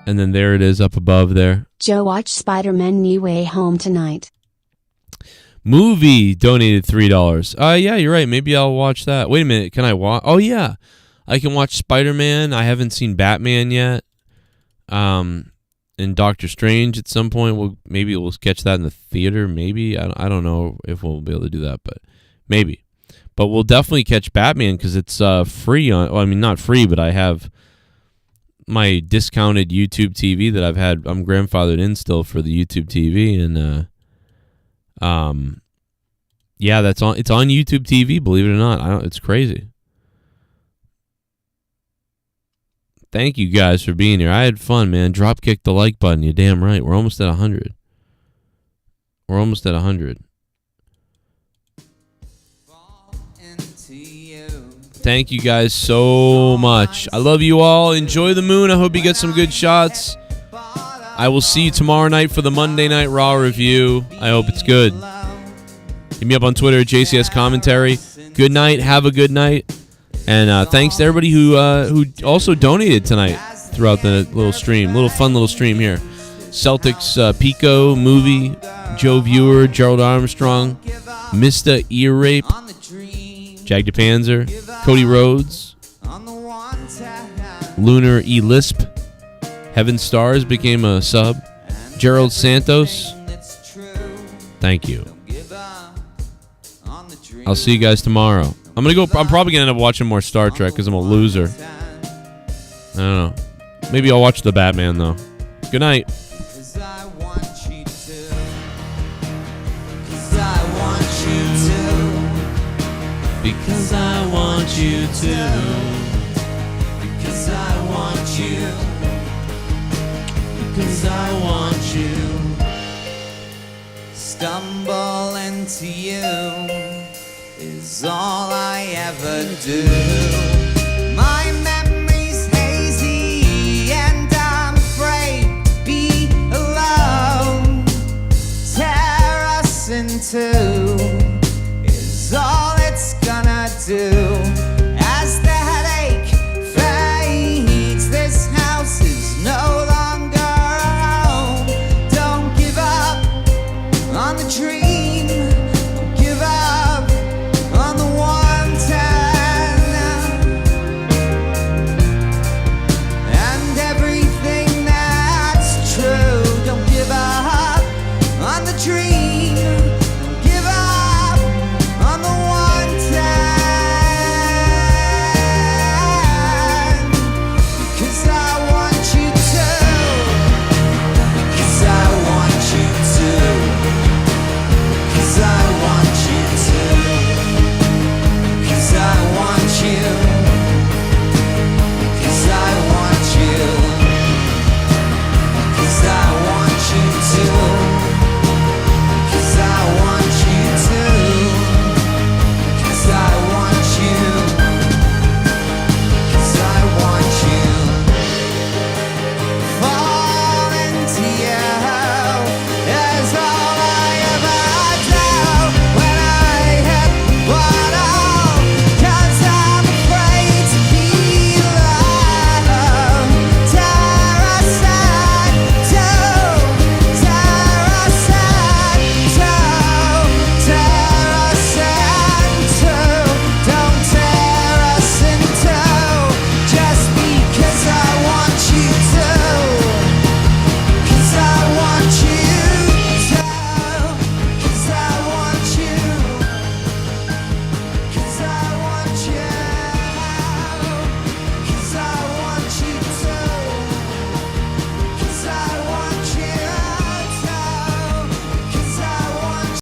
And then there it is up above there. Joe watch Spider-Man No Way Home tonight. Movie donated $3. Yeah, you're right. Maybe I'll watch that. Wait a minute. Can I watch? Oh, yeah. I can watch Spider-Man. I haven't seen Batman yet. And Doctor Strange at some point. Maybe we'll catch that in the theater. Maybe. I don't know if we'll be able to do that, but maybe. But we'll definitely catch Batman because it's free on. Well, I mean, not free, but I have my discounted YouTube TV that I've had. I'm grandfathered in still for the YouTube TV, and yeah, that's on. It's on YouTube TV. Believe it or not, it's crazy. Thank you guys for being here. I had fun, man. Dropkick the like button. You're damn right. We're almost at 100. We're almost at 100. Thank you guys so much. I love you all. Enjoy the moon. I hope you get some good shots. I will see you tomorrow night for the Monday Night Raw review. I hope it's good. Hit me up on Twitter at JCS Commentary. Good night. Have a good night. And thanks to everybody who also donated tonight throughout the fun little stream here. Celtics, Pico, Movie, Joe Viewer, Gerald Armstrong, Mr. Ear Rape, Jag DePanzer, Cody Rhodes, Lunar E. Lisp, Heaven Stars became a sub, Gerald Santos. Thank you. I'll see you guys tomorrow. I'm probably gonna end up watching more Star Trek because I'm a loser. I don't know. Maybe I'll watch the Batman though. Good night. Because I want you to. Because I want you Stumble into you is all I ever do. My memory's hazy and I'm afraid to be alone. Tear us in two is all it's gonna do. As the headache fades, this house is no longer a home. Don't give up on the tree.